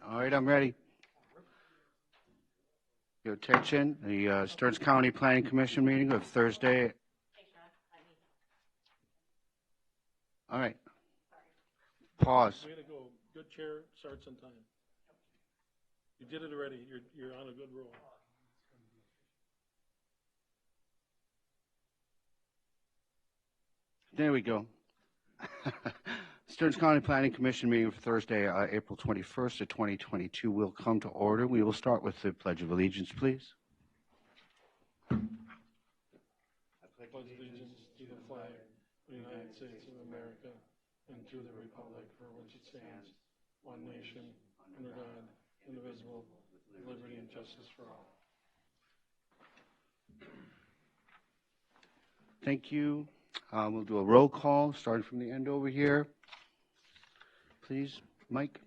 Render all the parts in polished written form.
All right, I'm ready. Your attention, the Stearns County Planning Commission meeting of Thursday. All right. Pause. Way to go. Good chair starts on time. You did it already. You're on a good roll. There we go. Stearns County Planning Commission meeting for Thursday, April 21st of 2022 will come to order. We will start with the Pledge of Allegiance, please. I pledge allegiance to the flag of the United States of America and to the republic for which it stands, one nation, under God, indivisible, with liberty and justice for all. Thank you. We'll do a roll call, starting from the end over here. Please, Mike.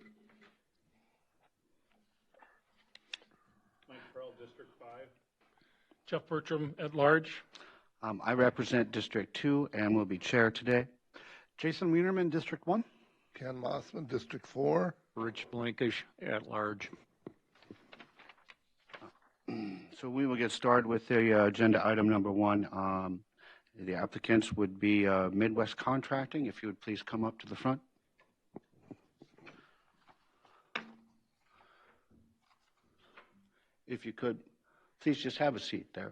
Mike Farrell, District 5. Jeff Bertram, at large. I represent District 2 and will be chair today. Jason Wienerman, District 1. Ken Mossman, District 4. Rich Blankish, at large. So we will get started with the agenda item number 1. The applicants would be Midwest Contracting. If you would please come up to the front. If you could, please just have a seat there.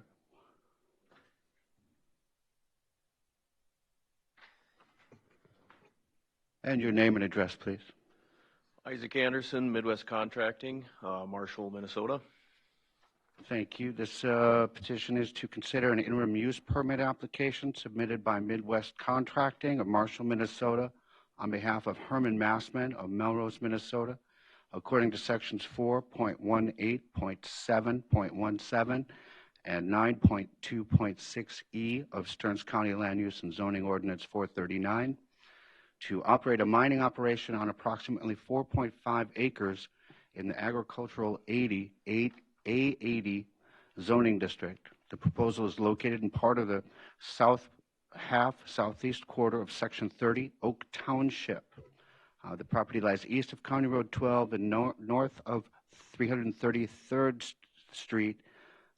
And your name and address, please. Isaac Anderson, Midwest Contracting, Marshall, Minnesota. Thank you. This petition is to consider an interim use permit application submitted by Midwest Contracting of Marshall, Minnesota, on behalf of Herman Massman of Melrose, Minnesota, according to sections 4.18.7.17 and 9.2.6E of Stearns County Land Use and Zoning Ordinance 439, to operate a mining operation on approximately 4.5 acres in the agricultural A80 zoning district. The proposal is located in part of the southeast quarter of Section 30, Oak Township. The property lies east of County Road 12 and north of 333rd Street.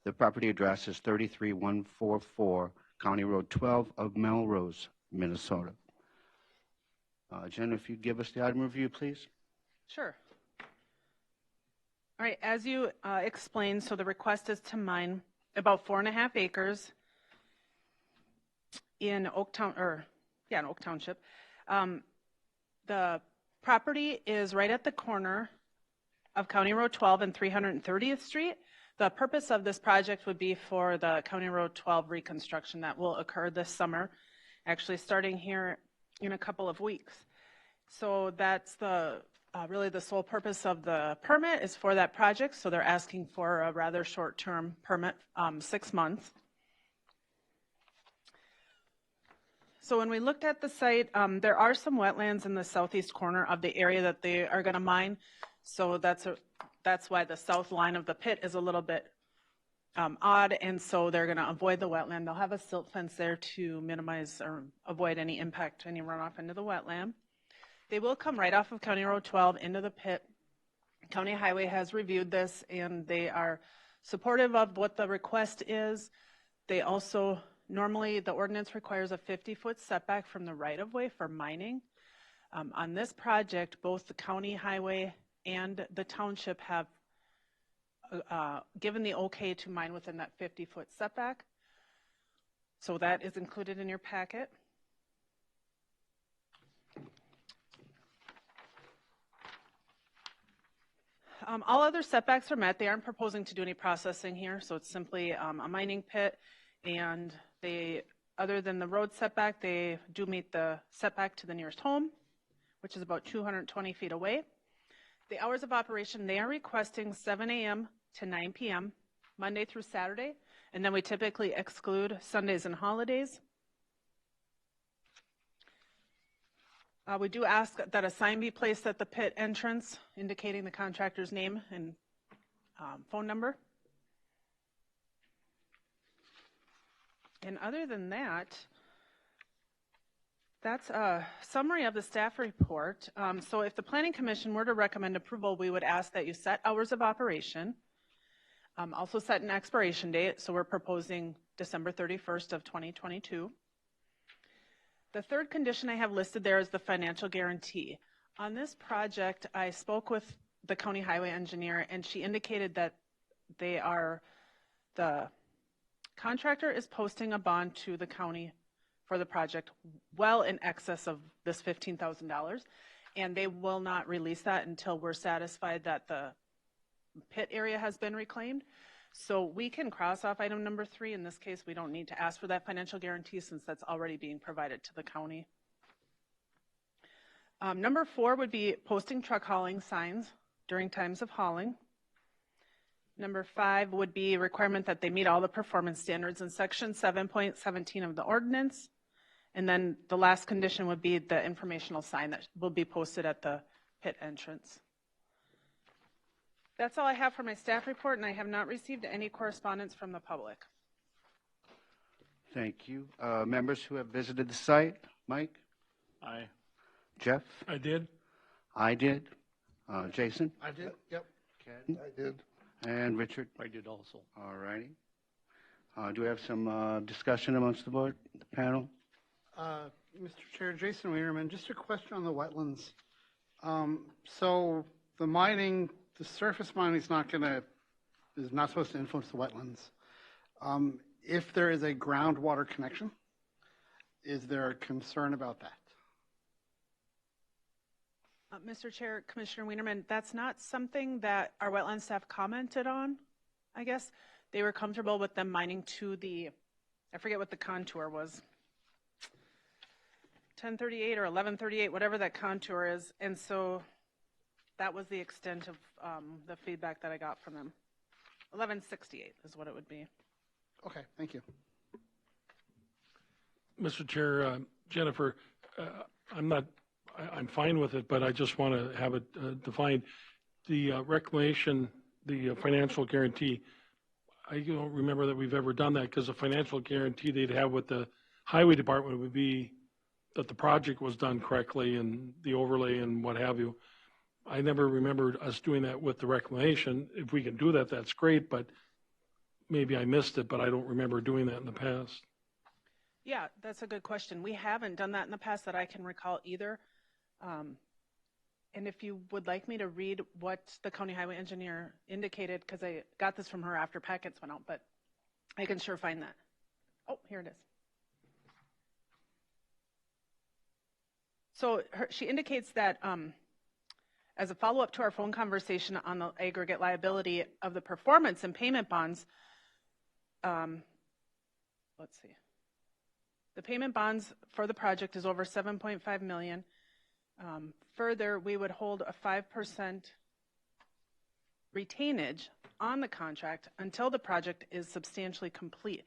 The property address is 33144 County Road 12 of Melrose, Minnesota. Jen, if you'd give us the item review, please. Sure. All right, as you explained, so the request is to mine about 4.5 acres in Oak Township. The property is right at the corner of County Road 12 and 330th Street. The purpose of this project would be for the County Road 12 reconstruction that will occur this summer, actually starting here in a couple of weeks. So that's the really the sole purpose of the permit is for that project. So they're asking for a rather short-term permit, 6 months. So when we looked at the site, there are some wetlands in the southeast corner of the area that they are going to mine. So that's why the south line of the pit is a little bit odd, and so they're going to avoid the wetland. They'll have a silt fence there to minimize or avoid any impact, any runoff into the wetland. They will come right off of County Road 12 into the pit. County Highway has reviewed this, and they are supportive of what the request is. They also, normally the ordinance requires a 50-foot setback from the right-of-way for mining. On this project, both the County Highway and the township have given the okay to mine within that 50-foot setback. So that is included in your packet. All other setbacks are met. They aren't proposing to do any processing here, so it's simply a mining pit, and they, other than the road setback, they do meet the setback to the nearest home, which is about 220 feet away. The hours of operation, they are requesting 7 a.m. to 9 p.m., Monday through Saturday, and then we typically exclude Sundays and holidays. We do ask that a sign be placed at the pit entrance indicating the contractor's name and phone number. And other than that, That's a summary of the staff report. So if the Planning Commission were to recommend approval, we would ask that you set hours of operation, also set an expiration date. So we're proposing December 31st of 2022. The third condition I have listed there is the financial guarantee. On this project, I spoke with the county highway engineer, and she indicated that the contractor is posting a bond to the county for the project well in excess of this $15,000, and they will not release that until we're satisfied that the pit area has been reclaimed. So we can cross off item number 3. In this case, we don't need to ask for that financial guarantee since that's already being provided to the county. Number 4 would be posting truck hauling signs during times of hauling. Number 5 would be a requirement that they meet all the performance standards in section 7.17 of the ordinance. And then the last condition would be the informational sign that will be posted at the pit entrance. That's all I have for my staff report, and I have not received any correspondence from the public. Thank you. Members who have visited the site? Mike? Aye. Jeff? I did. I did. Jason? I did, yep. Ken? I did. And Richard? I did also. All righty. Do we have some discussion amongst the board, the panel? Mr. Chair, Jason Wienerman, just a question on the wetlands. So the mining, the surface mining is not supposed to influence the wetlands. If there is a groundwater connection, is there a concern about that? Mr. Chair, Commissioner Wienerman, that's not something that our wetland staff commented on, I guess. They were comfortable with them mining to I forget what the contour was, 1038 or 1138, whatever that contour is. And so that was the extent of the feedback that I got from them. 1168 is what it would be. Okay, thank you. Mr. Chair, Jennifer, I'm fine with it, but I just want to have it defined. The reclamation, the financial guarantee, I don't remember that we've ever done that, because the financial guarantee they'd have with the highway department would be that the project was done correctly and the overlay and what have you. I never remembered us doing that with the reclamation. If we can do that, that's great, but maybe I missed it, but I don't remember doing that in the past. Yeah, that's a good question. We haven't done that in the past that I can recall either. And if you would like me to read what the county highway engineer indicated, because I got this from her after packets went out, but I can sure find that. Oh, here it is. So she indicates that as a follow-up to our phone conversation on the aggregate liability of the performance and payment bonds, let's see. The payment bonds for the project is over $7.5 million. Further, we would hold a 5% retainage on the contract until the project is substantially complete.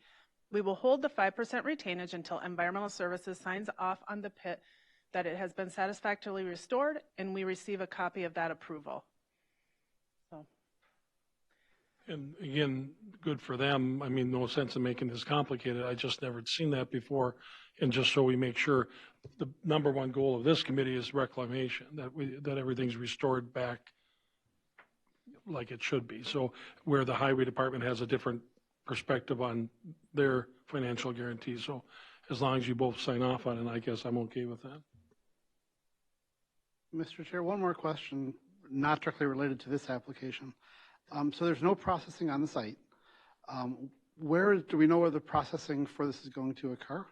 We will hold the 5% retainage until Environmental Services signs off on the pit that it has been satisfactorily restored, and we receive a copy of that approval. So. And again, good for them. I mean, no sense in making this complicated. I just never seen that before. And just so we make sure, the number one goal of this committee is reclamation, that everything's restored back like it should be. So where the highway department has a different perspective on their financial guarantee. So as long as you both sign off on it, I guess I'm okay with that. Mr. Chair, one more question, not directly related to this application. So there's no processing on the site. Do we know where the processing for this is going to occur?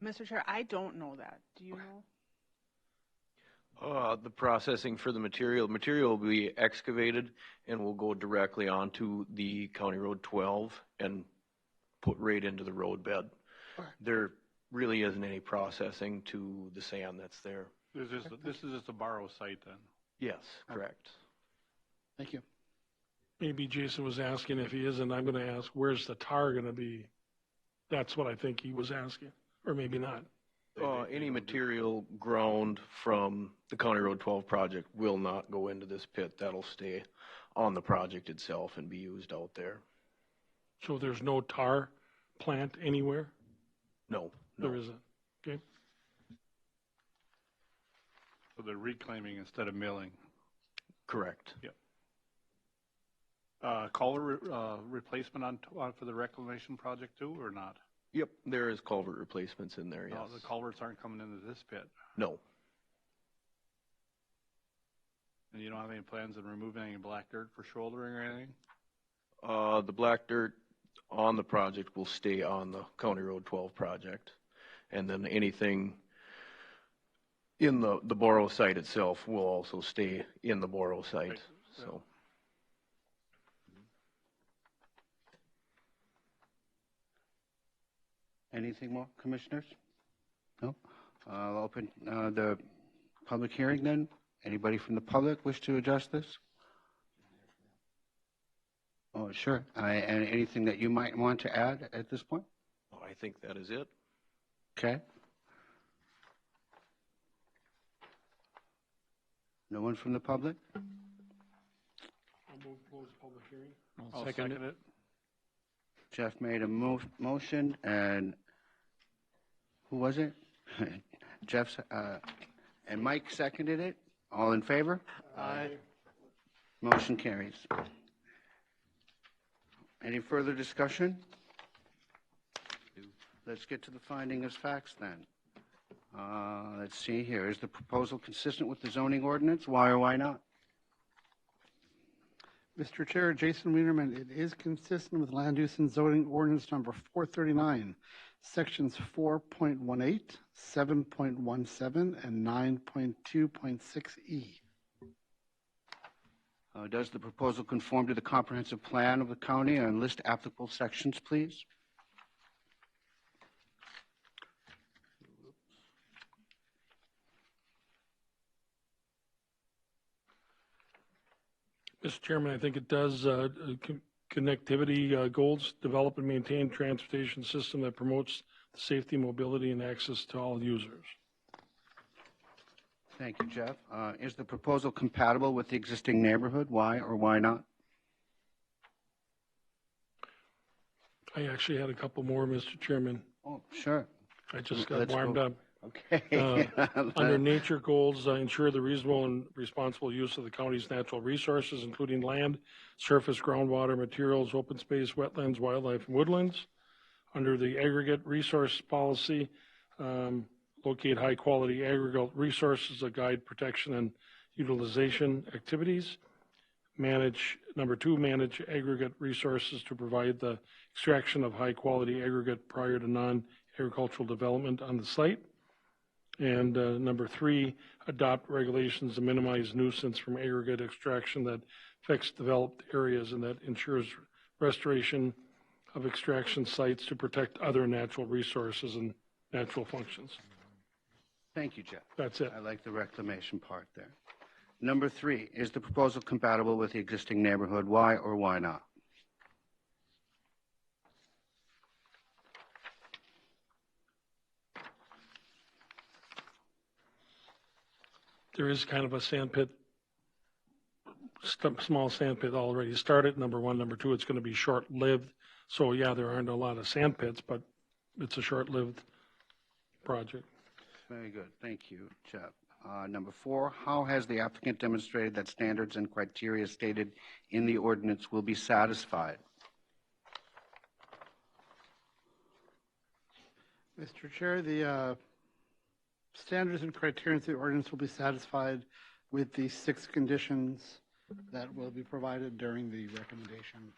Mr. Chair, I don't know that. Do you know? The processing for the material will be excavated and will go directly onto the County Road 12 and put right into the road bed. Okay. There really isn't any processing to the sand that's there. This is just a borrow site then? Yes, correct. Thank you. Maybe Jason was asking, if he isn't, I'm going to ask, where's the tar going to be? That's what I think he was asking, or maybe not. Any material ground from the County Road 12 project will not go into this pit. That'll stay on the project itself and be used out there. So there's no tar plant anywhere? No. There isn't. Okay. So they're reclaiming instead of milling. Correct. Culvert replacement on for the reclamation project too, or not? Yep, there is culvert replacements in there, yes. No, the culverts aren't coming into this pit. No, And you don't have any plans on removing any black dirt for shouldering or anything? the black dirt on the project will stay on the County Road 12 project. And then anything in the Borough site itself will also stay in the Borough site, Right. so. Anything more, commissioners? No? I'll open the public hearing then. Anybody from the public wish to address this? Oh, sure. And anything that you might want to add at this point? I think that is it. Okay. No one from the public? I'll move to close the public hearing. I'll second it. Jeff made a motion, and who was it? Jeff, and Mike seconded it. All in favor? Aye. Motion carries. Any further discussion? Let's get to the finding as facts then. Let's see here. Is the proposal consistent with the zoning ordinance? Why or why not? Mr. Chair, Jason Wienerman, it is consistent with Land Use and Zoning Ordinance number 439, sections 4.18, 7.17, and 9.2.6E. Does the proposal conform to the comprehensive plan of the county and list applicable sections, please? Mr. Chairman, I think it does. Connectivity goals, develop and maintain transportation system that promotes the safety, mobility, and access to all users. Thank you, Jeff. Is the proposal compatible with the existing neighborhood? Why or why not? I actually had a couple more, Mr. Chairman. Oh, sure. I just got Let's warmed go. up. Okay. Under nature goals, ensure the reasonable and responsible use of the county's natural resources, including land, surface, groundwater, materials, open space, wetlands, wildlife, and woodlands. Under the aggregate resource policy, locate high-quality aggregate resources that guide protection and utilization activities. Number two, manage aggregate resources to provide the extraction of high-quality aggregate prior to non-agricultural development on the site. And number three, adopt regulations to minimize nuisance from aggregate extraction that affects developed areas and that ensures restoration of extraction sites to protect other natural resources and natural functions. Thank you, Jeff. That's it. I like the reclamation part there. Number three, is the proposal compatible with the existing neighborhood? Why or why not? There is kind of a sand pit, small sand pit already started, number one. Number two, it's going to be short-lived. So yeah, there aren't a lot of sand pits, but it's a short-lived project. Very good. Thank you, Jeff. Number four, how has the applicant demonstrated that standards and criteria stated in the ordinance will be satisfied? Mr. Chair, the standards and criteria of the ordinance will be satisfied with the 6 conditions that will be provided during the recommendation.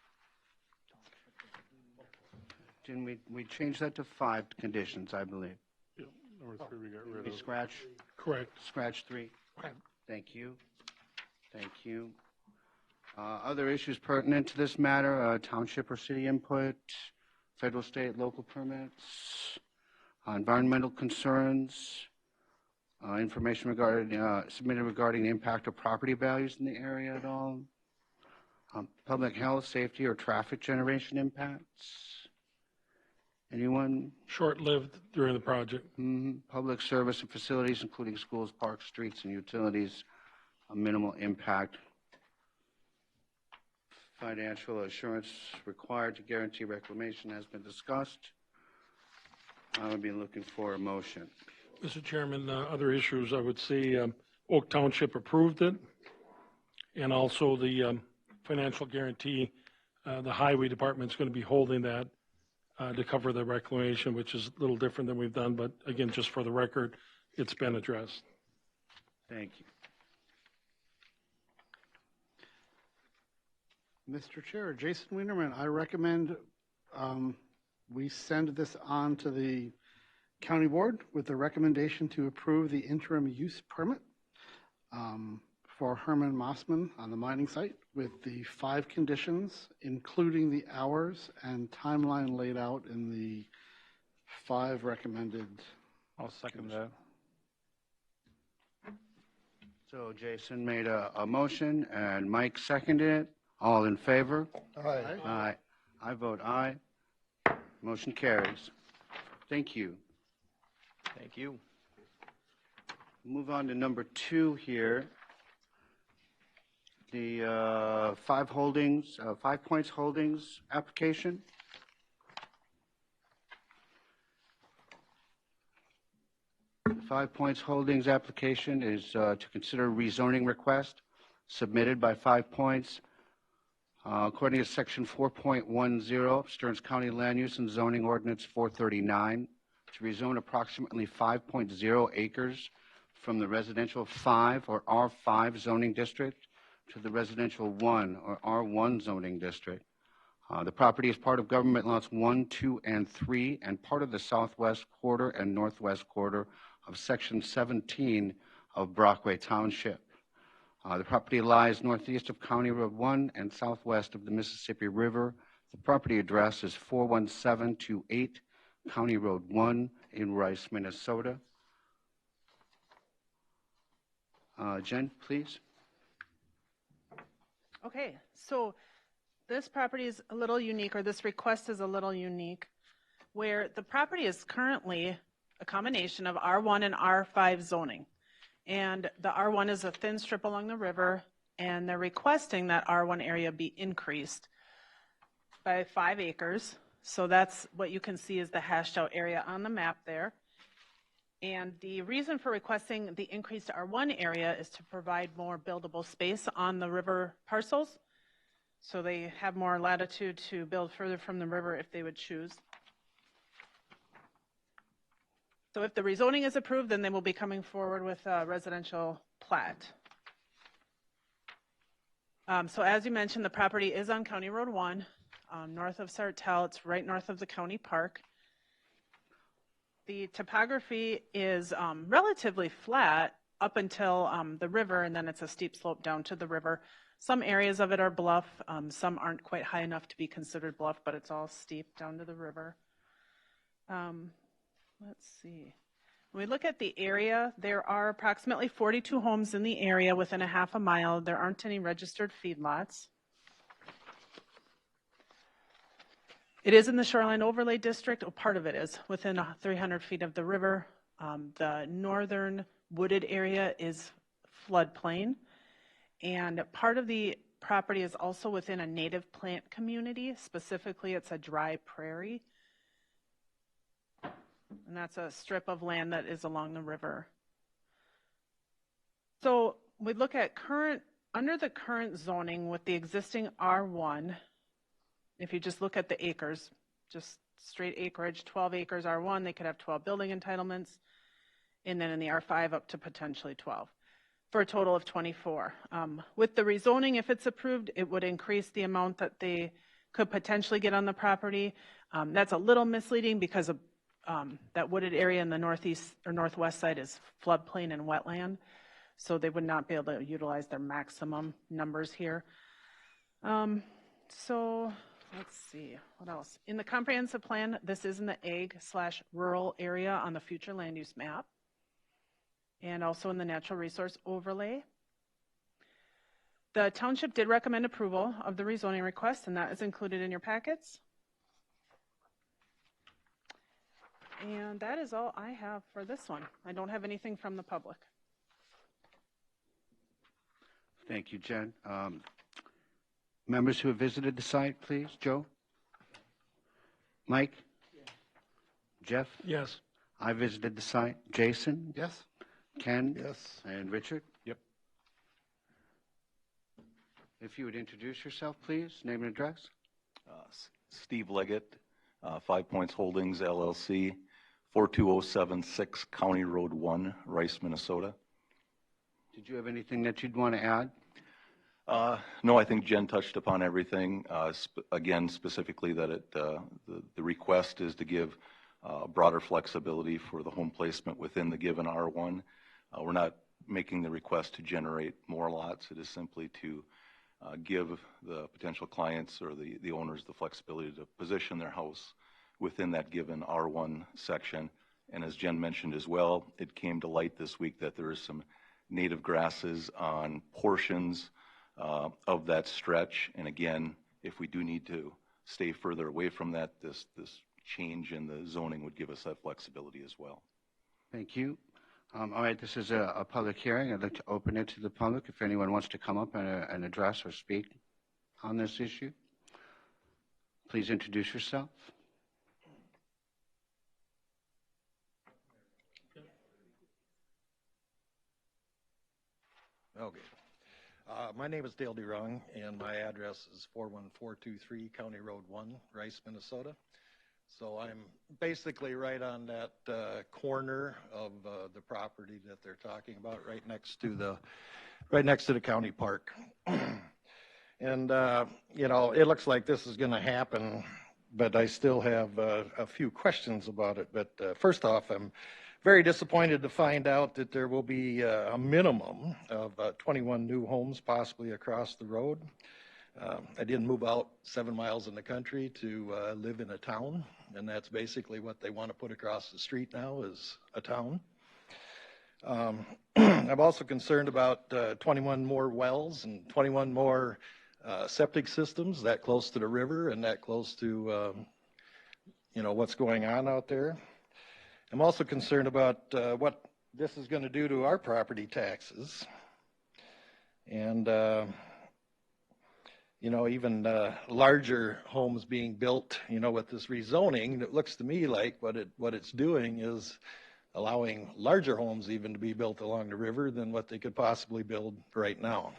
Didn't we change that to 5 conditions, I believe? Yeah, number 3 we got rid We of. Correct. scratch 3. Right. Thank you. Thank you. Other issues pertinent to this matter, township or city input, federal, state, local permits, environmental concerns, information regarding, submitted regarding the impact of property values in the area at all, public health, safety, or traffic generation impacts. Anyone? Short-lived during the project. Public service and facilities, including schools, parks, streets, and utilities, a minimal impact. Financial assurance required to guarantee reclamation has been discussed. I would be looking for a motion. Mr. Chairman, other issues, I would say Oak Township approved it, and also the financial guarantee, the highway department's going to be holding that to cover the reclamation, which is a little different than we've done, but again, just for the record, it's been addressed. Thank you. Mr. Chair, Jason Wienerman, I recommend we send this on to the county board with the recommendation to approve the interim use permit for Herman Mossman on the mining site with the 5 conditions, including the hours and timeline laid out in the 5 recommended. I'll second that. So Jason made a motion and Mike seconded it. All in favor? Aye. Aye. I vote aye. Motion carries. Thank you. Thank you. Move on to number 2 here. The 5 Points Holdings application. The 5 Points Holdings application is to consider rezoning request submitted by 5 Points. According to Section 4.10, Stearns County Land Use and Zoning Ordinance 439, to rezone approximately 5.0 acres from the residential 5 or R5 zoning district to the residential 1 or R1 zoning district. The property is part of government lots 1, 2, and 3, and part of the southwest quarter and northwest quarter of Section 17 of Brockway Township. The property lies northeast of County Road 1 and southwest of the Mississippi River. The property address is 41728 County Road 1 in Rice, Minnesota. Jen, please. Okay, so this property is a little unique, or this request is a little unique, where the property is currently a combination of R1 and R5 zoning. And the R1 is a thin strip along the river, and they're requesting that R1 area be increased by 5 acres. So that's what you can see is the hashed out area on the map there. And the reason for requesting the increased R1 area is to provide more buildable space on the river parcels. So they have more latitude to build further from the river if they would choose. So if the rezoning is approved, then they will be coming forward with a residential plat. So as you mentioned, the property is on County Road 1, north of Sartell. It's right north of the county park. The topography is relatively flat up until the river, and then it's a steep slope down to the river. Some areas of it are bluff. Some aren't quite high enough to be considered bluff, but it's all steep down to the river. Let's see. When we look at the area, there are approximately 42 homes in the area within a half a mile. There aren't any registered feedlots. It is in the Shoreline Overlay District, or part of it is, within 300 feet of the river. The northern wooded area is floodplain, and part of the property is also within a native plant community. Specifically, it's a dry prairie, and that's a strip of land that is along the river. So we look at under the current zoning with the existing R1, if you just look at the acres, just straight acreage, 12 acres R1, they could have 12 building entitlements, and then in the R5 up to potentially 12, for a total of 24. With the rezoning, if it's approved, it would increase the amount that they could potentially get on the property. That's a little misleading because of that wooded area in the northeast or northwest side is floodplain and wetland, so they would not be able to utilize their maximum numbers here. So let's see, what else? In the comprehensive plan, this is in the ag/rural area on the future land use map, and also in the natural resource overlay. The township did recommend approval of the rezoning request, and that is included in your packets. And that is all I have for this one. I don't have anything from the public. Thank you, Jen. Members who have visited the site, please. Joe? Mike? Jeff? Yes. I visited the site. Jason? Yes? Ken? Yes. And Richard? Yep. If you would introduce yourself, please, name and address. Steve Leggett, 5 Points Holdings LLC, 42076 County Road 1, Rice, Minnesota. Did you have anything that you'd want to add? No, I think Jen touched upon everything. Again, specifically that the request is to give broader flexibility for the home placement within the given R1. We're not making the request to generate more lots. It is simply to give the potential clients or the owners the flexibility to position their house within that given R1 section. And as Jen mentioned as well, it came to light this week that there is some native grasses on portions of that stretch. And again, if we do need to stay further away from that, this change in the zoning would give us that flexibility as well. Thank you. All right, this is a public hearing. I'd like to open it to the public if anyone wants to come up and address or speak on this issue. Please introduce yourself. Okay. My name is Dale DeRung, and my address is 41423 County Road 1, Rice, Minnesota. So I'm basically right on that corner of the property that they're talking about, right next to the county park. And you know, it looks like this is going to happen, but I still have a few questions about it. But first off, I'm very disappointed to find out that there will be a minimum of 21 new homes possibly across the road. I didn't move out 7 miles in the country to live in a town, and that's basically what they want to put across the street now is a town. I'm also concerned about 21 more wells and 21 more septic systems that close to the river and that close to you know, what's going on out there. I'm also concerned about what this is going to do to our property taxes. And you know, even larger homes being built, you know, with this rezoning, it looks to me like what it's doing is allowing larger homes even to be built along the river than what they could possibly build right now.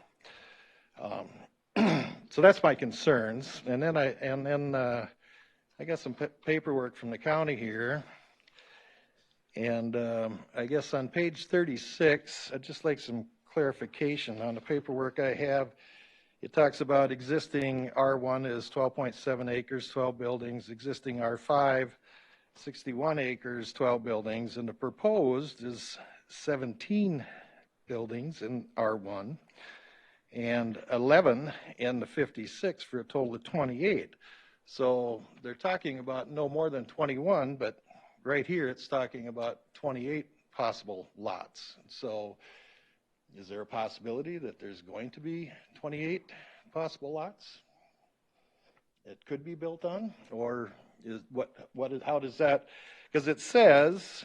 So that's my concerns. And then I got some paperwork from the county here. And I guess on page 36, I'd just like some clarification on the paperwork I have. It talks about existing R1 is 12.7 acres, 12 buildings, existing R5, 61 acres, 12 buildings, and the proposed is 17 buildings in R1 and 11 in the 56 for a total of 28. So they're talking about no more than 21, but right here it's talking about 28 possible lots. So is there a possibility that there's going to be 28 possible lots it could be built on? Or is how does that, because it says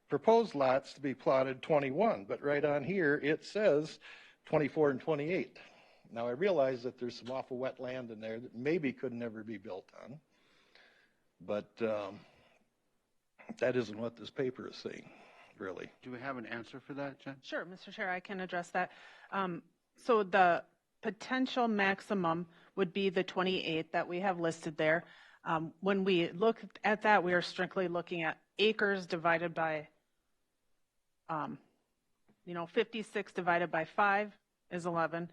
proposed lots to be plotted 21, but right on here it says 24 and 28. Now I realize that there's some awful wet land in there that maybe could never be built on, but that isn't what this paper is saying. Really. Do we have an answer for that, Jen? Sure, Mr. Chair, I can address that. So the potential maximum would be the 28 that we have listed there. When we look at that, we are strictly looking at acres divided by, 56 divided by 5 is 11.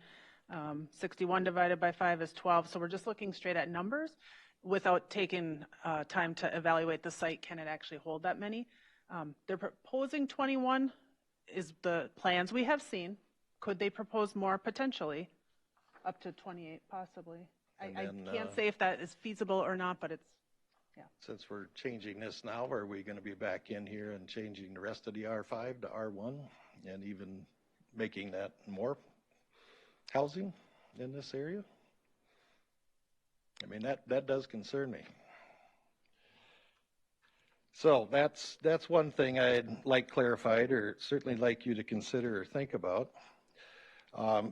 61 divided by 5 is 12. So we're just looking straight at numbers without taking time to evaluate the site. Can it actually hold that many? They're proposing 21 is the plans we have seen. Could they propose more? Potentially, up to 28 possibly. I can't say if that is feasible or not, but it's, yeah. Since we're changing this now, are we going to be back in here and changing the rest of the R5 to R1 and even making that more housing in this area? I mean, that does concern me. So that's one thing I'd like clarified, or certainly like you to consider or think about.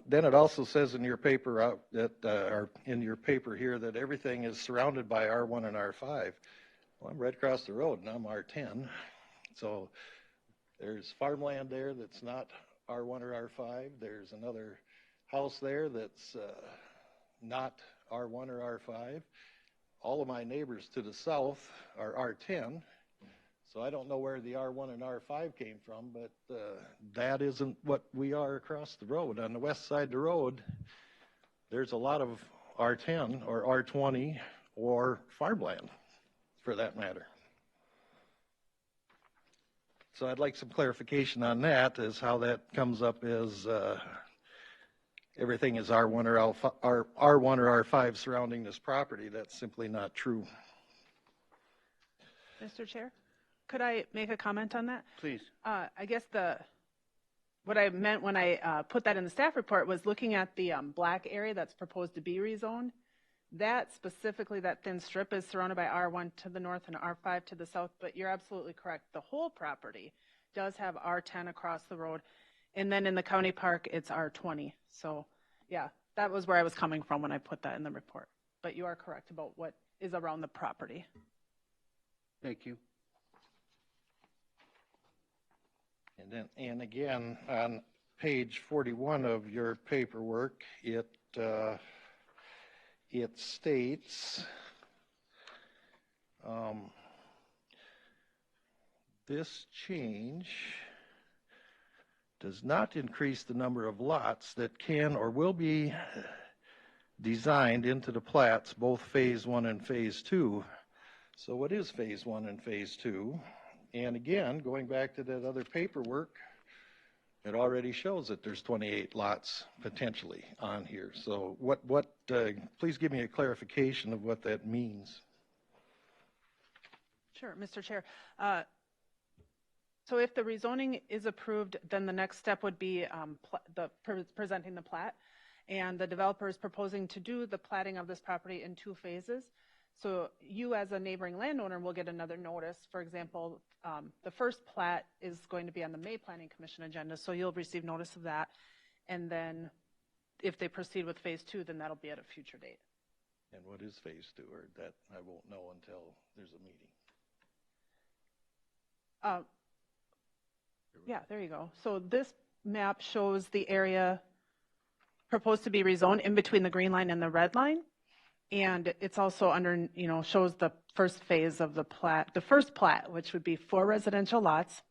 Then it also says in your paper or in your paper here that everything is surrounded by R1 and R5. Well, I'm right across the road and I'm R10. So there's farmland there that's not R1 or R5. There's another house there that's not R1 or R5. All of my neighbors to the south are R10. So I don't know where the R1 and R5 came from, but that isn't what we are across the road. On the west side of the road, there's a lot of R10 or R20 or farmland, for that matter. So I'd like some clarification on that, as how that comes up as everything is R1 or R1 or R5 surrounding this property. That's simply not true. Mr. Chair, could I make a comment on that? Please. I guess what I meant when I put that in the staff report was looking at the black area that's proposed to be rezoned. That specifically, that thin strip is surrounded by R1 to the north and R5 to the south, but you're absolutely correct. The whole property does have R10 across the road, and then in the county park, it's R20. So yeah, that was where I was coming from when I put that in the report. But you are correct about what is around the property. Thank you. And again, on page 41 of your paperwork, it states this change does not increase the number of lots that can or will be designed into the plats, both phase 1 and phase 2. So what is phase 1 and phase 2? And again, going back to that other paperwork, it already shows that there's 28 lots potentially on here. So please give me a clarification of what that means. Sure, Mr. Chair. So if the rezoning is approved, then the next step would be presenting the plat. And the developer is proposing to do the platting of this property in 2 phases. So you as a neighboring landowner will get another notice. For example, the first plat is going to be on the May Planning Commission agenda, so you'll receive notice of that. And then if they proceed with phase 2, then that'll be at a future date. And what is phase 2? Or that I won't know until there's a meeting. Yeah, there you go. So this map shows the area proposed to be rezoned in between the green line and the red line. And it's also under, shows the first phase of the plat, the first plat, which would be 4 residential lots.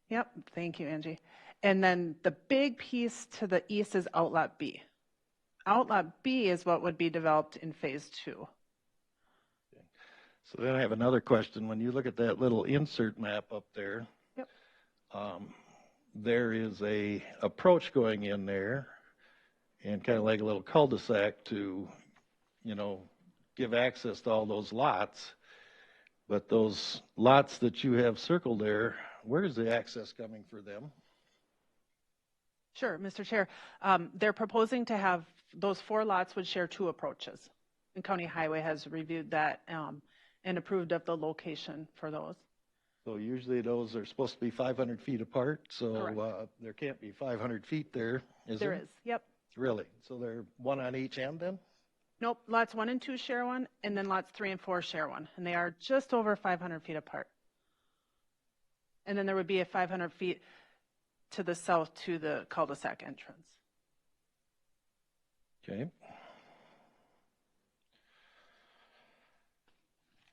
Yep, thank you, Angie. And then the big piece to the east is Outlot B. Outlot B is what would be developed in phase 2. Okay. So then I have another question. When you look at that little insert map up there, yep. There is a approach going in there, and kind of like a little cul-de-sac to, give access to all those lots. But those lots that you have circled there, where is the access coming for them? Sure, Mr. Chair. They're proposing to have those 4 lots would share 2 approaches. And County Highway has reviewed that and approved of the location for those. So usually those are supposed to be 500 feet apart. So there can't be 500 feet there, is there? There is, yep. Really? So they're one on each end then? Nope, lots 1 and 2 share one, and then lots 3 and 4 share one, and they are just over 500 feet apart. And then there would be a 500 feet to the south to the cul-de-sac entrance. Okay.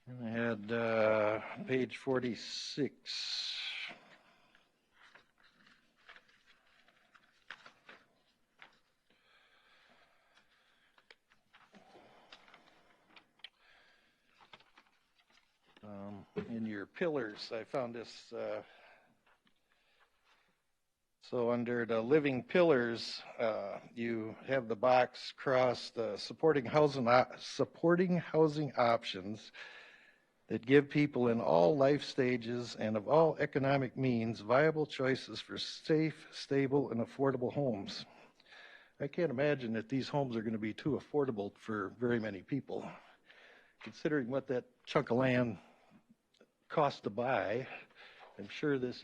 And I had page 46. In your pillars, I found this. So under the living pillars, you have the box crossed supporting housing options that give people in all life stages and of all economic means viable choices for safe, stable, and affordable homes. I can't imagine that these homes are going to be too affordable for very many people. Considering what that chunk of land cost to buy, I'm sure this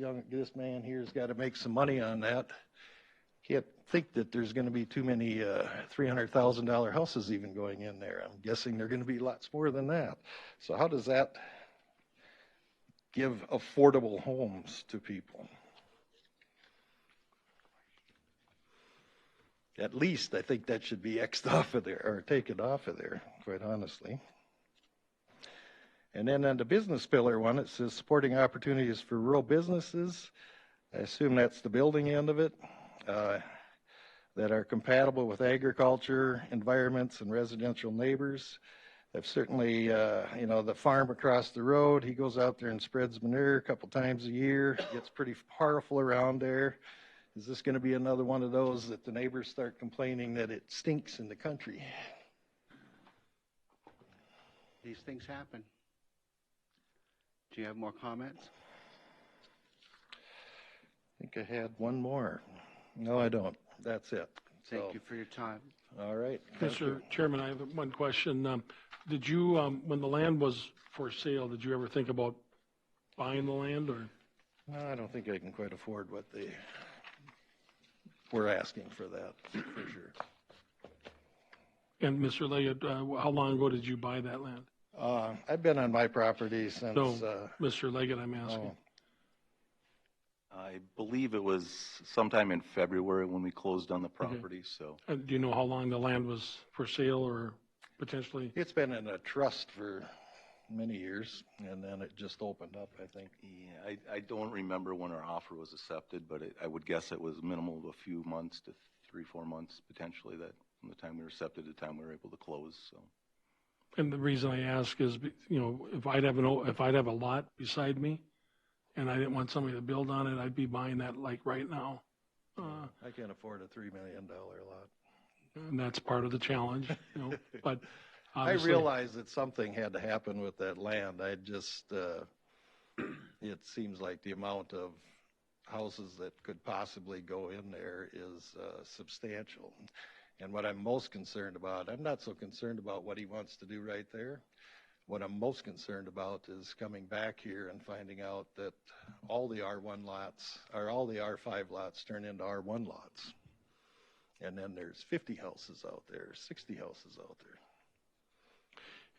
man here's got to make some money on that. can't think that there's going to be too many $300,000 houses even going in there. I'm guessing they're going to be lots more than that. So how does that give affordable homes to people? At least I think that should be X'd off of there, or taken off of there, quite honestly. And then on the business pillar one, it says supporting opportunities for rural businesses. I assume that's the building end of it, that are compatible with agriculture, environments, and residential neighbors. I've certainly, the farm across the road, he goes out there and spreads manure a couple times a year, gets pretty powerful around there. Is this going to be another one of those that the neighbors start complaining that it stinks in the country? These things happen. Do you have more comments? I think I had one more. No, I don't. That's it. Thank you for your time. All right. Thank you. Mr. Chairman, I have one question. Did you, when the land was for sale, did you ever think about buying the land, or? No, I don't think I can quite afford what they were asking for that, for sure. And Mr. Leggett, how long ago did you buy that land? I've been on my property since. No, Mr. Leggett, I'm asking. I believe it was sometime in February when we closed on the property, so. Do you know how long the land was for sale or potentially? It's been in a trust for many years, and then it just opened up, I think. Yeah, I don't remember when our offer was accepted, but I would guess it was minimal of a few months to 3-4 months potentially, that from the time we were accepted to the time we were able to close, so. And the reason I ask is, if I'd have a lot beside me and I didn't want somebody to build on it, I'd be buying that like right now. I can't afford a $3 million lot. And that's part of the challenge, but I realized that something had to happen with that land. I just, it seems like the amount of houses that could possibly go in there is substantial. And what I'm most concerned about, I'm not so concerned about what he wants to do right there. What I'm most concerned about is coming back here and finding out that all the R1 lots, or all the R5 lots turn into R1 lots. And then there's 50 houses out there, 60 houses out there.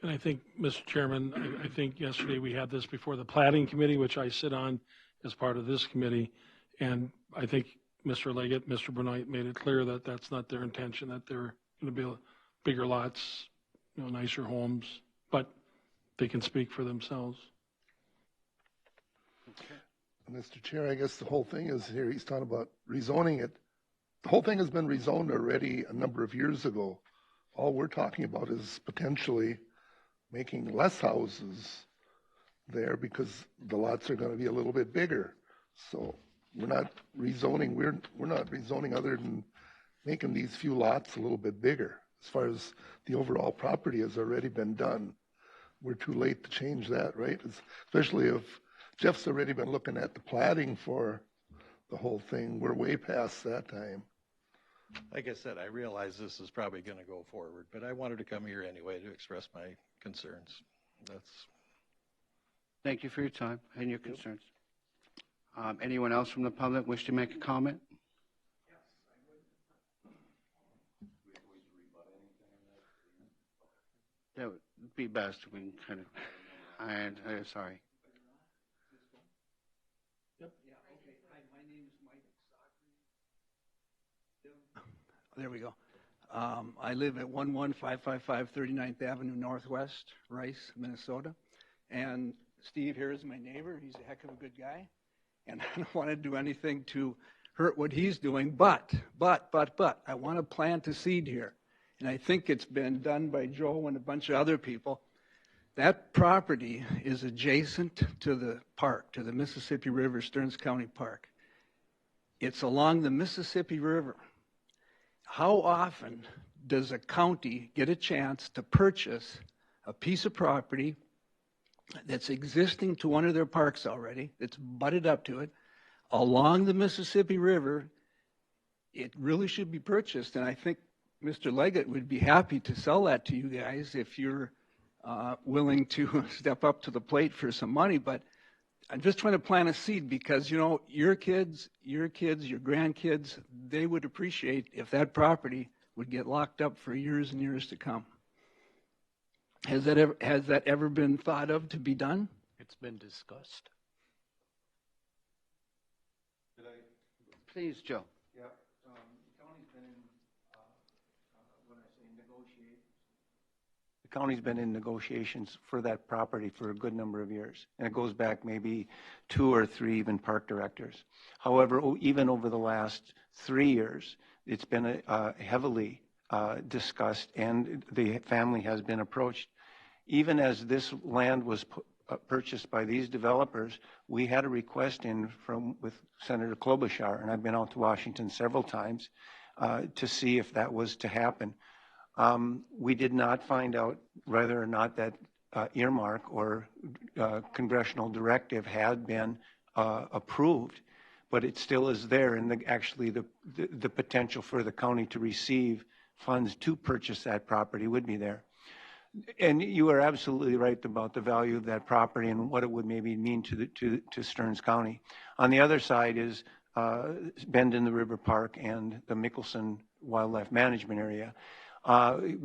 And I think, Mr. Chairman, I think yesterday we had this before the plating committee, which I sit on as part of this committee. And I think Mr. Leggett, Mr. Benoit made it clear that that's not their intention, that they're going to build bigger lots, nicer homes, but they can speak for themselves. Okay. Mr. Chair, I guess the whole thing is here, he's talking about rezoning it. The whole thing has been rezoned already a number of years ago. All we're talking about is potentially making less houses there because the lots are going to be a little bit bigger. So we're not rezoning. We're not rezoning other than making these few lots a little bit bigger. As far as the overall property has already been done, we're too late to change that, right? Especially if Jeff's already been looking at the plating for the whole thing. We're way past that time. Like I said, I realize this is probably going to go forward, but I wanted to come here anyway to express my concerns. Thank you for your time and your concerns. Anyone else from the public wish to make a comment? That would be best. We can kind of, sorry. There we go. I live at 11555 39th Avenue Northwest, Rice, Minnesota. And Steve here is my neighbor. He's a heck of a good guy. And I don't want to do anything to hurt what he's doing, but I want to plant a seed here. And I think it's been done by Joe and a bunch of other people. That property is adjacent to the park, to the Mississippi River, Stearns County Park. It's along the Mississippi River. How often does a county get a chance to purchase a piece of property that's existing to one of their parks already, that's butted up to it, along the Mississippi River? It really should be purchased, and I think Mr. Leggett would be happy to sell that to you guys if you're willing to step up to the plate for some money. But I'm just trying to plant a seed because, you know, your kids, your grandkids, they would appreciate if that property would get locked up for years and years to come. Has that ever been thought of to be done? It's been discussed. Please, Joe. Yeah, the county's been in, when I say negotiate, the county's been in negotiations for that property for a good number of years. And it goes back maybe 2 or 3 even park directors. However, even over the last 3 years, it's been heavily discussed, and the family has been approached. Even as this land was purchased by these developers, we had a request in with Senator Klobuchar, and I've been out to Washington several times to see if that was to happen. We did not find out whether or not that earmark or congressional directive had been approved, but it still is there, and actually the potential for the county to receive funds to purchase that property would be there. And you are absolutely right about the value of that property and what it would maybe mean to Stearns County. On the other side is Bend in the River Park and the Mickelson Wildlife Management Area.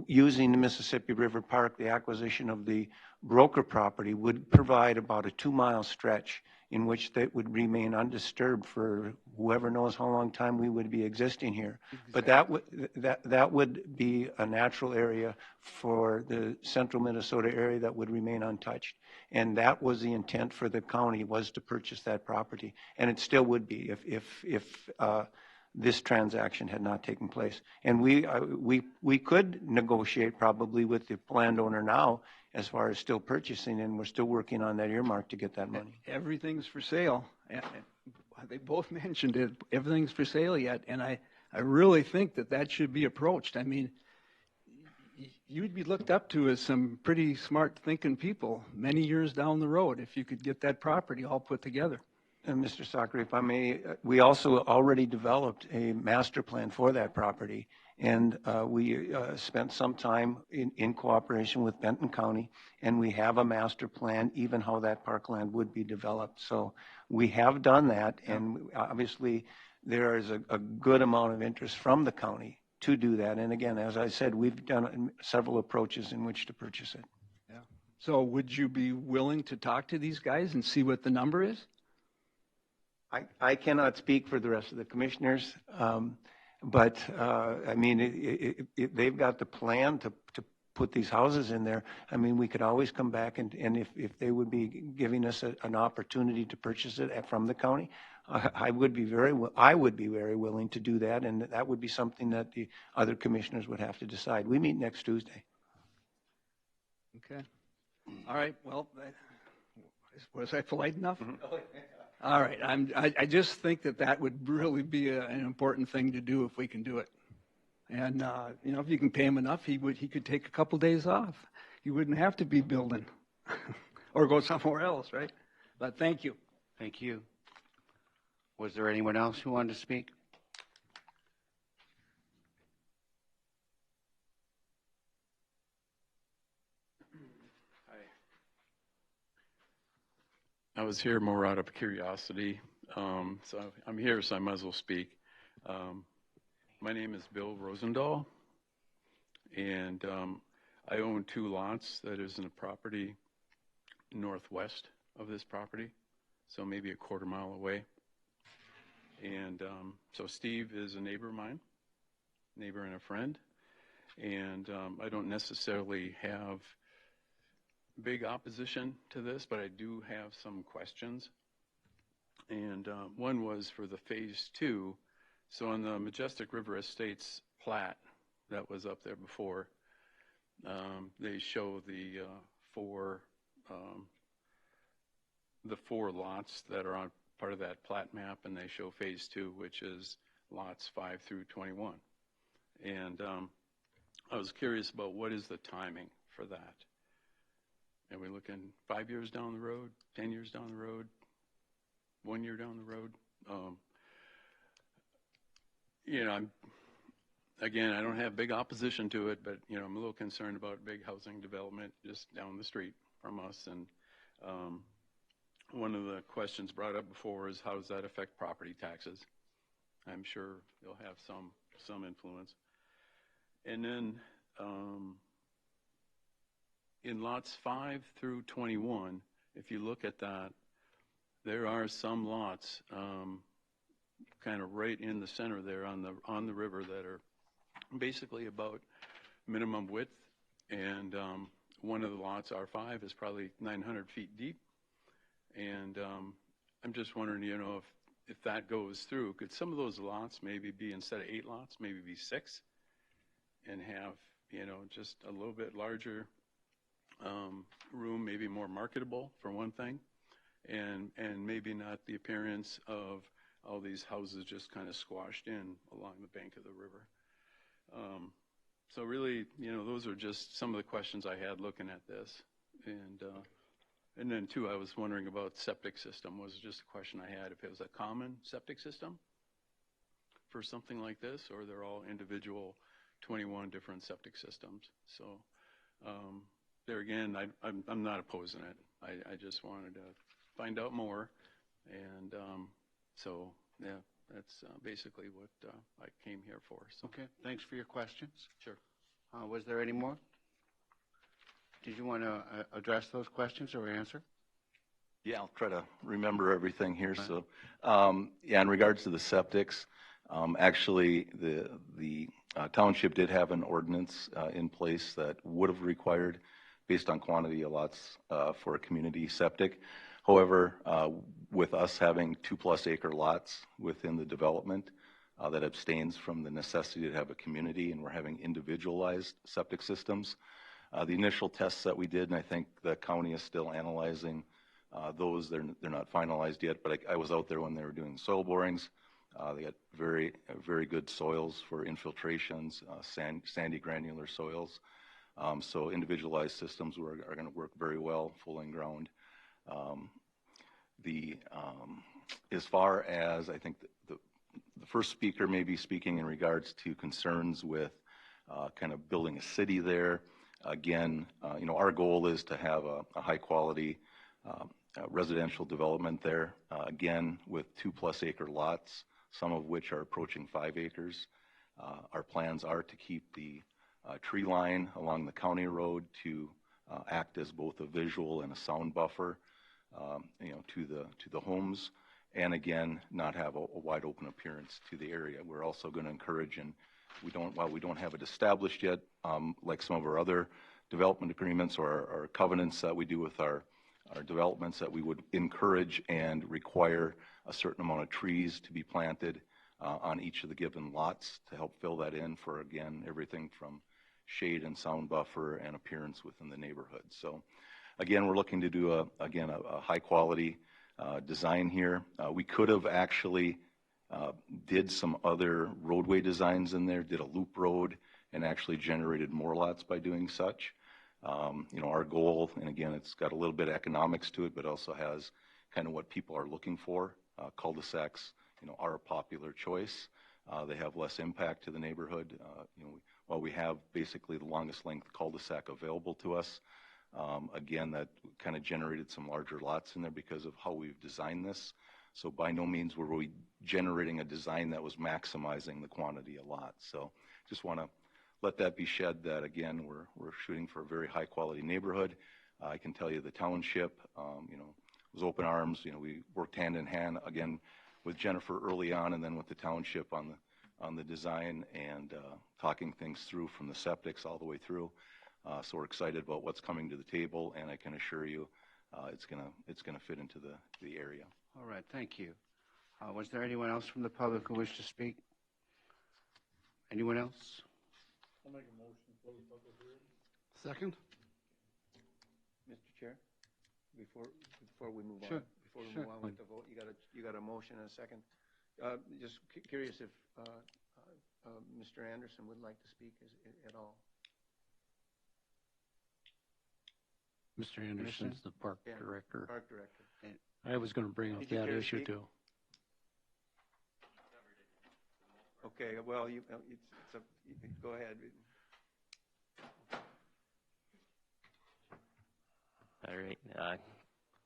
Using the Mississippi River Park, the acquisition of the broker property would provide about a 2-mile stretch in which that would remain undisturbed for whoever knows how long time we would be existing here. Exactly. But that would be a natural area for the central Minnesota area that would remain untouched. And that was the intent for the county, was to purchase that property. And it still would be if this transaction had not taken place. And we could negotiate probably with the landowner now as far as still purchasing, and we're still working on that earmark to get that money. Everything's for sale. They both mentioned it. Everything's for sale yet, and I really think that should be approached. I mean, you'd be looked up to as some pretty smart thinking people many years down the road if you could get that property all put together. And Mr. Soccer, if I may, we also already developed a master plan for that property, and we spent some time in cooperation with Benton County, and we have a master plan, even how that parkland would be developed. So we have done that, and obviously there is a good amount of interest from the county to do that. And again, as I said, we've done several approaches in which to purchase it. Yeah. So would you be willing to talk to these guys and see what the number is? I cannot speak for the rest of the commissioners, but I mean, they've got the plan to put these houses in there. I mean, we could always come back and if they would be giving us an opportunity to purchase it from the county, I would be very willing to do that, and that would be something that the other commissioners would have to decide. We meet next Tuesday. Okay. All right. Well, was I polite enough? Mm-hmm. All right. I just think that would really be an important thing to do if we can do it. And you know, if you can pay him enough, he could take a couple days off. He wouldn't have to be building or go somewhere else, right? But thank you. Thank you. Was there anyone else who wanted to speak? I was here more out of curiosity, so I'm here, so I might as well speak. My name is Bill Rosendahl, and I own 2 lots that is in a property northwest of this property, so maybe a quarter mile away. And so Steve is a neighbor of mine, neighbor and a friend, and I don't necessarily have big opposition to this, but I do have some questions. And one was for the phase 2. So on the Majestic River Estates plat that was up there before, they show the four lots that are on part of that plat map, and they show phase 2, which is lots 5 through 21. And I was curious about what is the timing for that. Are we looking 5 years down the road, 10 years down the road, 1 year down the road? You know, I don't have big opposition to it, but, you know, I'm a little concerned about big housing development just down the street from us. And one of the questions brought up before is how does that affect property taxes? I'm sure it'll have some influence. And then in lots 5 through 21, if you look at that, there are some lots kind of right in the center there on the river that are basically about minimum width, and one of the lots, R5, is probably 900 feet deep. And I'm just wondering, you know, if that goes through, could some of those lots maybe be, instead of 8 lots, maybe be 6, and have, you know, just a little bit larger room, maybe more marketable for one thing, and maybe not the appearance of all these houses just kind of squashed in along the bank of the river. So really, you know, those are just some of the questions I had looking at this. And then too, I was wondering about septic system, was just a question I had, if it was a common septic system for something like this, or they're all individual 21 different septic systems. So there again, I'm not opposing it. I just wanted to find out more. And so, yeah, that's basically what I came here for. So. Okay, thanks for your questions. Sure. Was there any more? Did you want to address those questions or answer? Yeah, I'll try to remember everything here. So, yeah, in regards to the septics, actually, the township did have an ordinance in place that would have required, based on quantity of lots, for a community septic. However, with us having 2+ acre lots within the development, that abstains from the necessity to have a community, and we're having individualized septic systems. The initial tests that we did, and I think the county is still analyzing those. They're not finalized yet, but I was out there when they were doing soil borings. They got very good soils for infiltrations, sandy granular soils. So individualized systems are going to work very well, full in ground. As far as, I think the first speaker may be speaking in regards to concerns with kind of building a city there. Again, you know, our goal is to have a high quality residential development there. Again, with 2+ acre lots, some of which are approaching 5 acres. Our plans are to keep the tree line along the county road to act as both a visual and a sound buffer, you know, to the homes, and again, not have a wide open appearance to the area. We're also going to encourage, and while we don't have it established yet, like some of our other development agreements or our covenants that we do with our developments, that we would encourage and require a certain amount of trees to be planted on each of the given lots to help fill that in for, again, everything from shade and sound buffer and appearance within the neighborhood. So again, we're looking to do a high quality design here. We could have actually did some other roadway designs in there, did a loop road, and actually generated more lots by doing such. You know, our goal, and again, it's got a little bit of economics to it, but also has kind of what people are looking for. Cul-de-sacs, you know, are a popular choice. They have less impact to the neighborhood. You know, while we have basically the longest length cul-de-sac available to us, again, that kind of generated some larger lots in there because of how we've designed this. So by no means were we generating a design that was maximizing the quantity of lots. So just want to let that be shed that, again, we're shooting for a very high quality neighborhood. I can tell you the township, you know, was open arms. You know, we worked hand in hand, again, with Jennifer early on, and then with the township on the design and talking things through from the septics all the way through. So we're excited about what's coming to the table, and I can assure you it's gonna fit into the area. All right, thank you. Was there anyone else from the public who wished to speak? Anyone else? I'll make a motion to close public hearing. Second? Mr. Chair, before we move Sure. on with the vote, you got a motion and a second. Just curious if Mr. Anderson would like to speak at all. Mr. Anderson's the park director. Park director. I was going to bring up Did you that care to issue speak? too. Okay, well, go ahead. All right.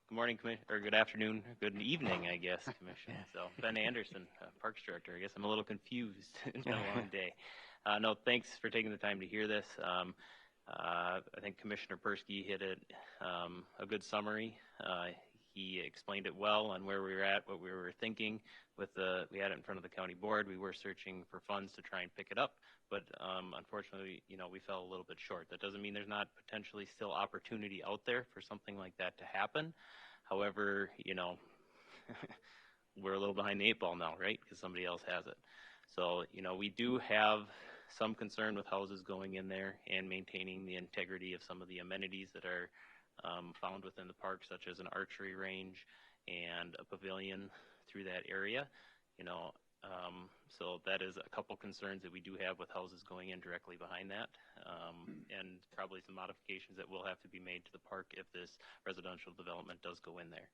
Good morning, or good afternoon, good evening, I guess, Commission. So Ben Anderson, Parks Director. I guess I'm a little confused. It's been a long day. No, thanks for taking the time to hear this. I think Commissioner Persky hit a good summary. He explained it well on where we were at, what we were thinking. We had it in front of the county board. We were searching for funds to try and pick it up, but unfortunately, we fell a little bit short. That doesn't mean there's not potentially still opportunity out there for something like that to happen. However, we're a little behind the 8 ball now, right? Because somebody else has it. So, we do have some concern with houses going in there and maintaining the integrity of some of the amenities that are found within the park, such as an archery range and a pavilion through that area. So that is a couple concerns that we do have with houses going in directly behind that, and probably some modifications that will have to be made to the park if this residential development does go in there.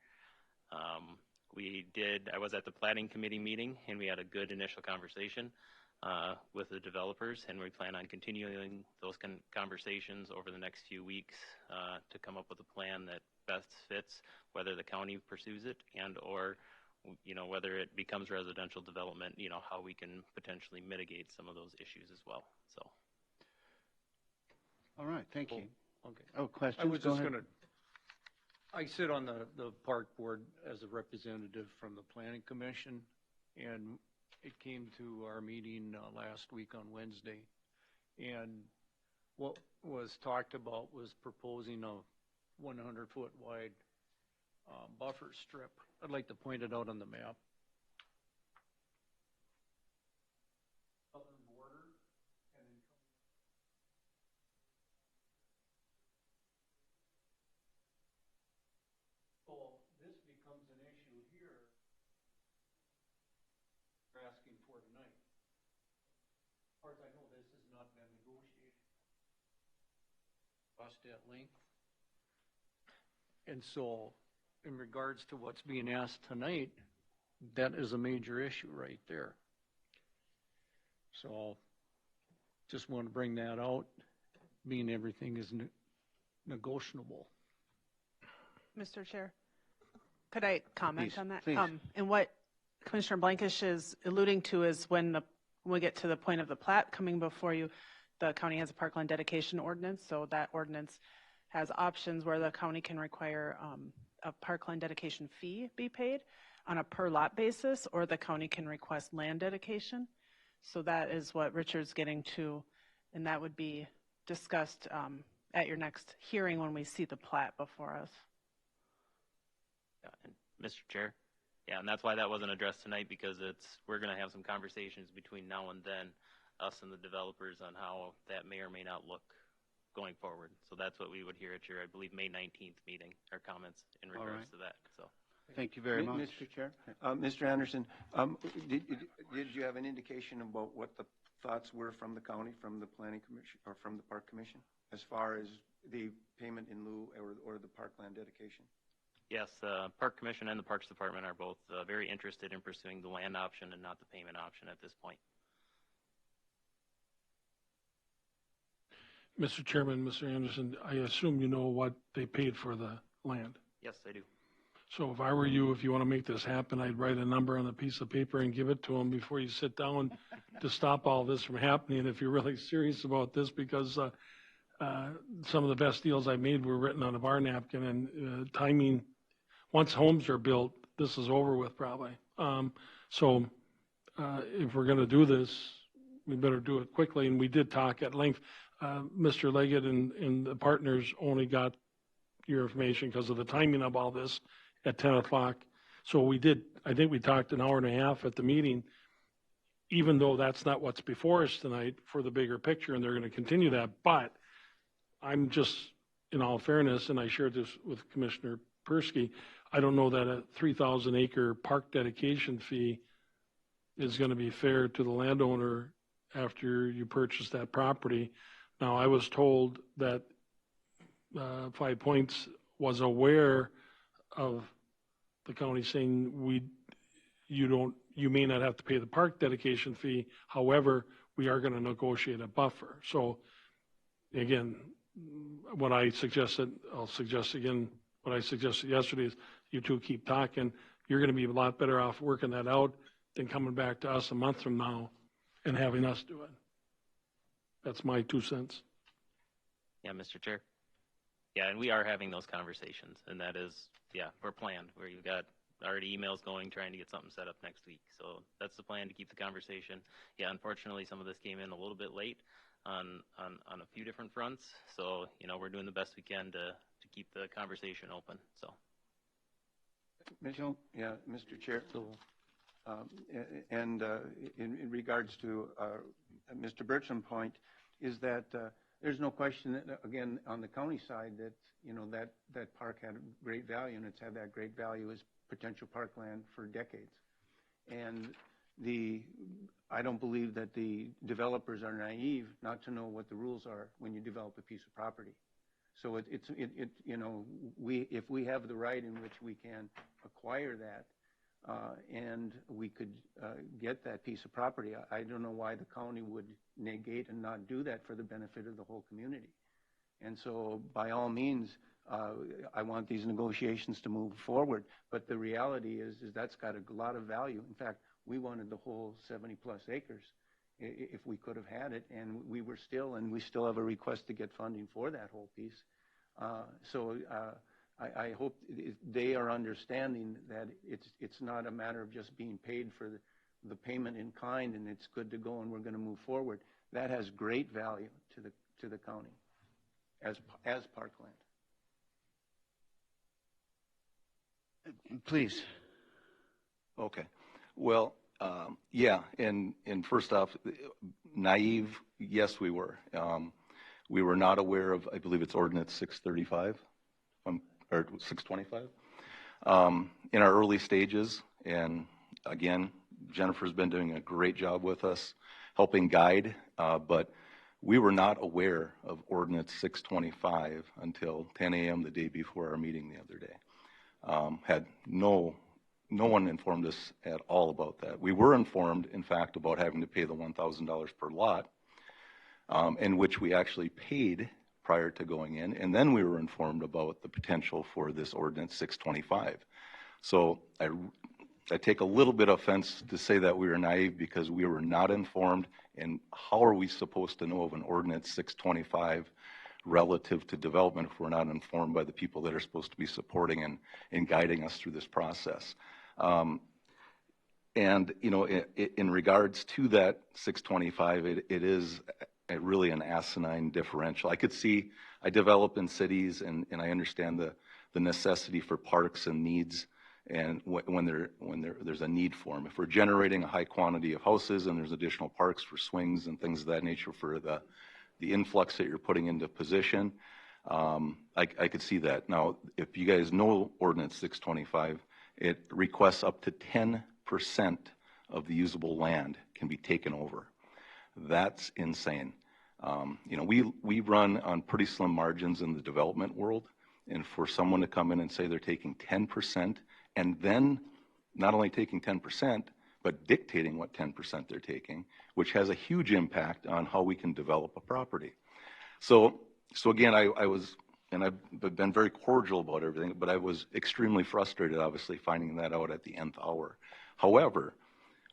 I was at the planning committee meeting, and we had a good initial conversation with the developers, and we plan on continuing those conversations over the next few weeks to come up with a plan that best fits whether the county pursues it and or whether it becomes residential development, how we can potentially mitigate some of those issues as well. So. All right, thank you. Okay. Oh, questions? I was Go just ahead. going to, I sit on the park board as a representative from the Planning Commission, and it came to our meeting last week on Wednesday, and what was talked about was proposing a 100-foot wide buffer strip. I'd like to point it out on the map. Southern border, and then so this becomes an issue here. We're asking for tonight. As far as I know, this has not been negotiated. Cost at length. And so, in regards to what's being asked tonight, that is a major issue right there. So, just want to bring that out, being everything is negotiable. Mr. Chair, could I comment Please, on that? please. And what Commissioner Blankish is alluding to is when we get to the point of the plat coming before you, the county has a parkland dedication ordinance, so that ordinance has options where the county can require a parkland dedication fee be paid on a per lot basis, or the county can request land dedication. So that is what Richard's getting to, and that would be discussed at your next hearing when we see the plat before us. Yeah, and Mr. Chair, yeah, and that's why that wasn't addressed tonight, because we're going to have some conversations between now and then, us and the developers, on how that may or may not look going forward. So that's what we would hear at your, I believe, May 19th meeting, or comments in regards to that. So. Thank you very much. Mr. Chair, Mr. Anderson, did you have an indication about what the thoughts were from the county, from the Planning Commission, or from the Park Commission, as far as the payment in lieu or the parkland dedication? Yes, the Park Commission and the Parks Department are both very interested in pursuing the land option and not the payment option at this point. Mr. Chairman, Mr. Anderson, I assume you know what they paid for the land. Yes, I do. So if I were you, if you want to make this happen, I'd write a number on a piece of paper and give it to them before you sit down to stop all this from happening, if you're really serious about this, because some of the best deals I made were written on a bar napkin, and timing, once homes are built, this is over with probably. So if we're going to do this, we better do it quickly, and we did talk at length. Mr. Leggett and the partners only got your information because of the timing of all this at 10 o'clock. So I think we talked an hour and a half at the meeting, even though that's not what's before us tonight for the bigger picture, and they're going to continue that. But I'm just, in all fairness, and I shared this with Commissioner Persky, I don't know that a 3,000 acre park dedication fee is going to be fair to the landowner after you purchase that property. Now, I was told that 5 Points was aware of the county saying you may not have to pay the park dedication fee. However, we are going to negotiate a buffer. So again, what I suggested, I'll suggest again what I suggested yesterday is you two keep talking. You're going to be a lot better off working that out than coming back to us a month from now and having us do it. That's my 2 cents. Yeah, Mr. Chair. Yeah, and we are having those conversations, and that is, yeah, we're planned. Where you've got already emails going, trying to get something set up next week. So that's the plan, to keep the conversation. Yeah, unfortunately, some of this came in a little bit late on a few different fronts. So, you know, we're doing the best we can to keep the conversation open. So. Mitchell? Yeah, Mr. Chair. In regards to Mr. Bertram's point, is that there's no question that, again, on the county side, that, you know, that park had great value, and it's had that great value as potential parkland for decades. And I don't believe that the developers are naive not to know what the rules are when you develop a piece of property. So you know, if we have the right in which we can acquire that, and we could get that piece of property, I don't know why the county would negate and not do that for the benefit of the whole community. And so, by all means, I want these negotiations to move forward. But the reality is that's got a lot of value. In fact, we wanted the whole 70-plus acres if we could have had it, and we still have a request to get funding for that whole piece. I hope they are understanding that it's not a matter of just being paid for the payment in kind, and it's good to go, and we're going to move forward. That has great value to the county as parkland. Please. Okay. Well, yeah, and first off, naive, yes, we were. We were not aware of, I believe it's Ordinance 635, or 625, in our early stages. And again, Jennifer's been doing a great job with us, helping guide, but we were not aware of Ordinance 625 until 10 a.m. the day before our meeting the other day. Had no one informed us at all about that. We were informed, in fact, about having to pay the $1,000 per lot, in which we actually paid prior to going in, and then we were informed about the potential for this Ordinance 625. So I take a little bit of offense to say that we were naive, because we were not informed, and how are we supposed to know of an Ordinance 625 relative to development if we're not informed by the people that are supposed to be supporting and guiding us through this process? And, you know, in regards to that 625, it is really an asinine differential. I could see, I develop in cities, and I understand the necessity for parks and needs, and when there's a need for them. If we're generating a high quantity of houses and there's additional parks for swings and things of that nature for the influx that you're putting into position, I could see that. Now, if you guys know Ordinance 625, it requests up to 10% of the usable land can be taken over. That's insane. You know, we run on pretty slim margins in the development world, and for someone to come in and say they're taking 10%, and then not only taking 10%, but dictating what 10% they're taking, which has a huge impact on how we can develop a property. So again, I was, and I've been very cordial about everything, but I was extremely frustrated, obviously, finding that out at the nth hour. However,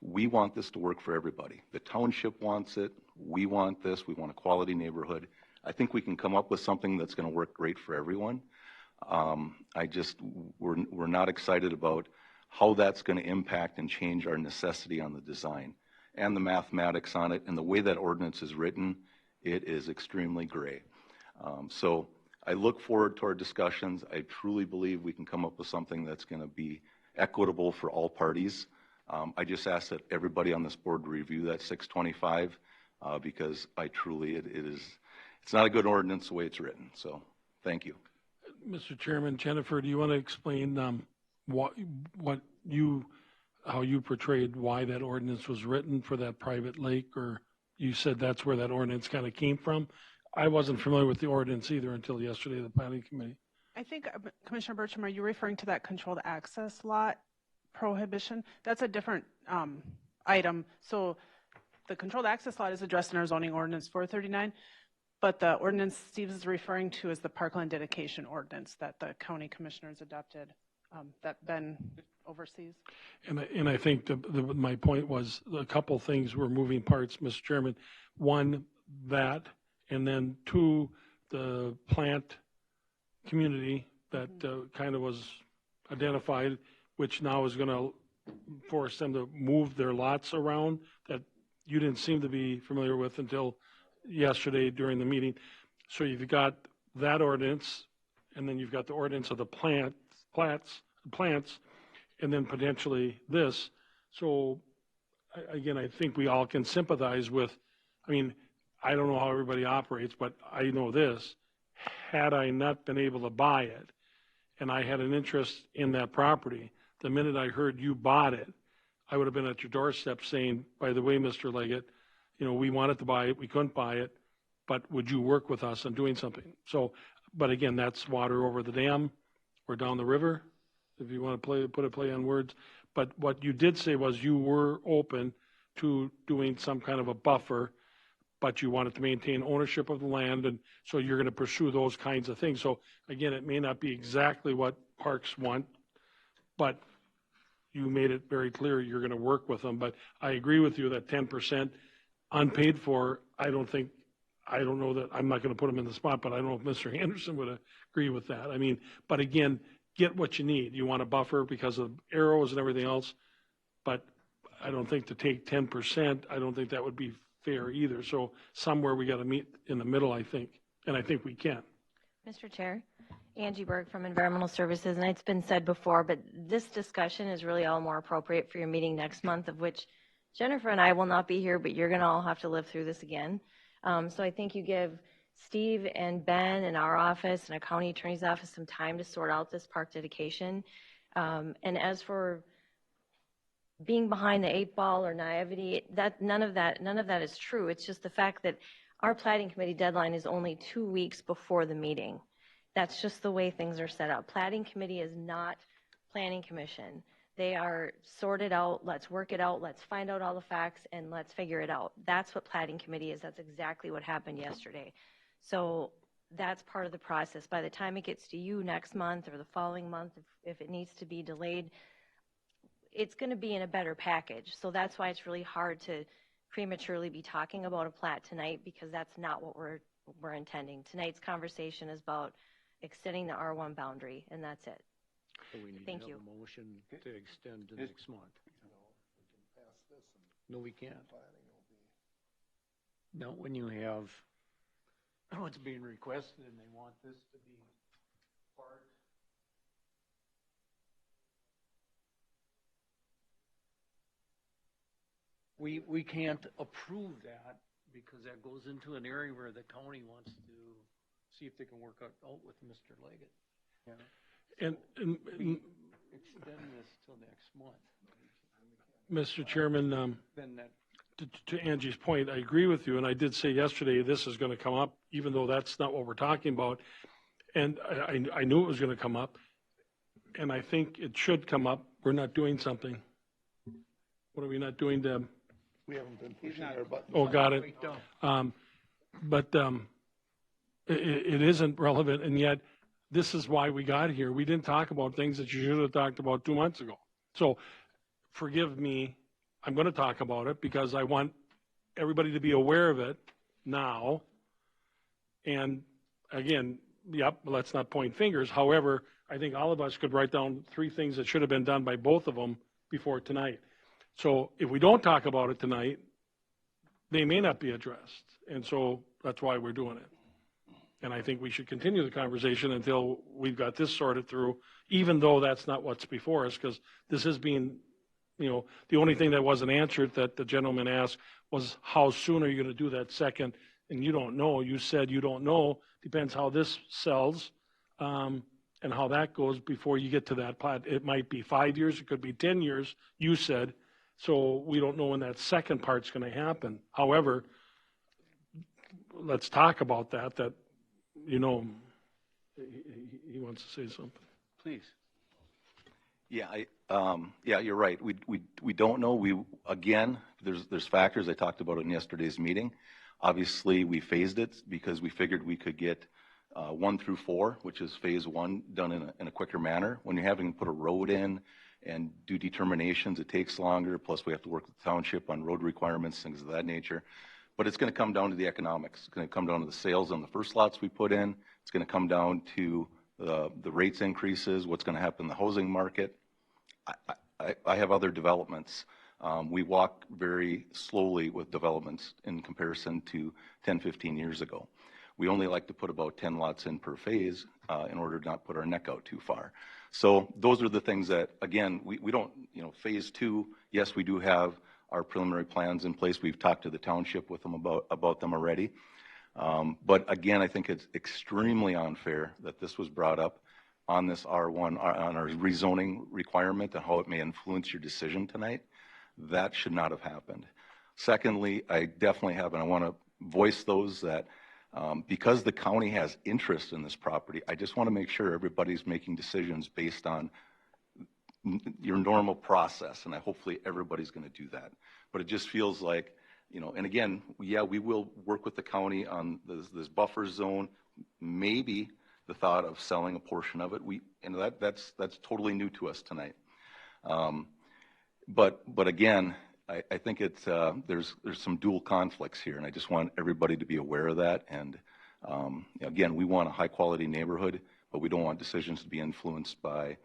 we want this to work for everybody. The township wants it. We want this. We want a quality neighborhood. I think we can come up with something that's going to work great for everyone. We're not excited about how that's going to impact and change our necessity on the design and the mathematics on it, and the way that ordinance is written, it is extremely gray. So I look forward to our discussions. I truly believe we can come up with something that's going to be equitable for all parties. I just ask that everybody on this board review that 625, because it's not a good ordinance the way it's written. So thank you. Mr. Chairman, Jennifer, do you want to explain how you portrayed why that ordinance was written for that private lake, or you said that's where that ordinance kind of came from? I wasn't familiar with the ordinance either until yesterday at the planning committee. I think, Commissioner Bertram, are you referring to that controlled access lot prohibition? That's a different item. So the controlled access lot is addressed in our zoning ordinance 439. But the ordinance Steve is referring to is the parkland dedication ordinance that the county commissioners adopted, that Ben oversees. And I think my point was a couple things were moving parts, Mr. Chairman. One, that, and then two, the plant community that kind of was identified, which now is going to force them to move their lots around that you didn't seem to be familiar with until yesterday during the meeting. So you've got that ordinance, and then you've got the ordinance of the plants, and then potentially this. So again, I think we all can sympathize with, I mean, I don't know how everybody operates, but I know this. Had I not been able to buy it, and I had an interest in that property, the minute I heard you bought it, I would have been at your doorstep saying, by the way, Mr. Leggett, you know, we wanted to buy it, we couldn't buy it, but would you work with us on doing something? So, but again, that's water over the dam or down the river, if you want to put a play on words. But what you did say was you were open to doing some kind of a buffer, but you wanted to maintain ownership of the land, and so you're going to pursue those kinds of things. So again, it may not be exactly what parks want, but you made it very clear you're going to work with them. But I agree with you that 10% unpaid for, I don't know that, I'm not going to put them in the spot, but I don't know if Mr. Anderson would agree with that. I mean, but again, get what you need. You want a buffer because of arrows and everything else, but I don't think to take 10%, I don't think that would be fair either. So somewhere we got to meet in the middle, I think, and I think we can. Mr. Chair, Angie Berg from Environmental Services, and it's been said before, but this discussion is really all more appropriate for your meeting next month, of which Jennifer and I will not be here, but you're going to all have to live through this again. So I think you give Steve and Ben and our office and our county attorney's office some time to sort out this park dedication. And as for being behind the 8 ball or naivety, none of that is true. It's just the fact that our plating committee deadline is only 2 weeks before the meeting. That's just the way things are set up. Plating committee is not planning commission. They are sorted out, let's work it out, let's find out all the facts, and let's figure it out. That's what plating committee is. That's exactly what happened yesterday. So that's part of the process. By the time it gets to you next month or the following month, if it needs to be delayed, it's going to be in a better package. So that's why it's really hard to prematurely be talking about a plat tonight, because that's not what we're intending. Tonight's conversation is about extending the R1 boundary, and that's it. So we need Thank to you. have a motion to extend to next month. No, we can't. Now, when you have what's being requested and they want this to be part. We can't approve that because that goes into an area where the county wants to see if they can work out with Mr. Leggett. Yeah. And we extend this till next month. Mr. Chairman, Then that, to Angie's point, I agree with you, and I did say yesterday this is going to come up, even though that's not what we're talking about. And I knew it was going to come up, and I think it should come up. We're not doing something. What are we not doing, Deb? We haven't been pushing our buttons. Oh, got it. It isn't relevant, and yet this is why we got here. We didn't talk about things that you should have talked about 2 months ago. So forgive me, I'm going to talk about it because I want everybody to be aware of it now. And again, yep, let's not point fingers. However, I think all of us could write down 3 things that should have been done by both of them before tonight. So if we don't talk about it tonight, they may not be addressed. And so that's why we're doing it. And I think we should continue the conversation until we've got this sorted through, even though that's not what's before us, because this is being, you know, the only thing that wasn't answered that the gentleman asked was how soon are you going to do that second? And you don't know. You said you don't know. Depends how this sells and how that goes before you get to that plat. It might be 5 years. It could be 10 years, you said. So we don't know when that second part's going to happen. However, let's talk about that, you know, he wants to say something. Please. Yeah, you're right. We don't know. Again, there's factors I talked about in yesterday's meeting. Obviously, we phased it because we figured we could get 1 through 4, which is phase 1, done in a quicker manner. When you're having to put a road in and do determinations, it takes longer. Plus, we have to work with the township on road requirements, things of that nature. But it's going to come down to the economics. It's going to come down to the sales on the first lots we put in. It's going to come down to the rates increases, what's going to happen in the housing market. I have other developments. We walk very slowly with developments in comparison to 10, 15 years ago. We only like to put about 10 lots in per phase in order to not put our neck out too far. So those are the things that, again, we don't, phase 2, yes, we do have our preliminary plans in place. We've talked to the township with them about them already. But again, I think it's extremely unfair that this was brought up on this R1, on our rezoning requirement and how it may influence your decision tonight. That should not have happened. Secondly, I definitely have, and I want to voice those that because the county has interest in this property, I just want to make sure everybody's making decisions based on your normal process, and hopefully everybody's going to do that. But it just feels like, and again, yeah, we will work with the county on this buffer zone, maybe the thought of selling a portion of it. That's totally new to us tonight. But again, I think it's there's some dual conflicts here, and I just want everybody to be aware of that. And again, we want a high quality neighborhood, but we don't want decisions to be influenced by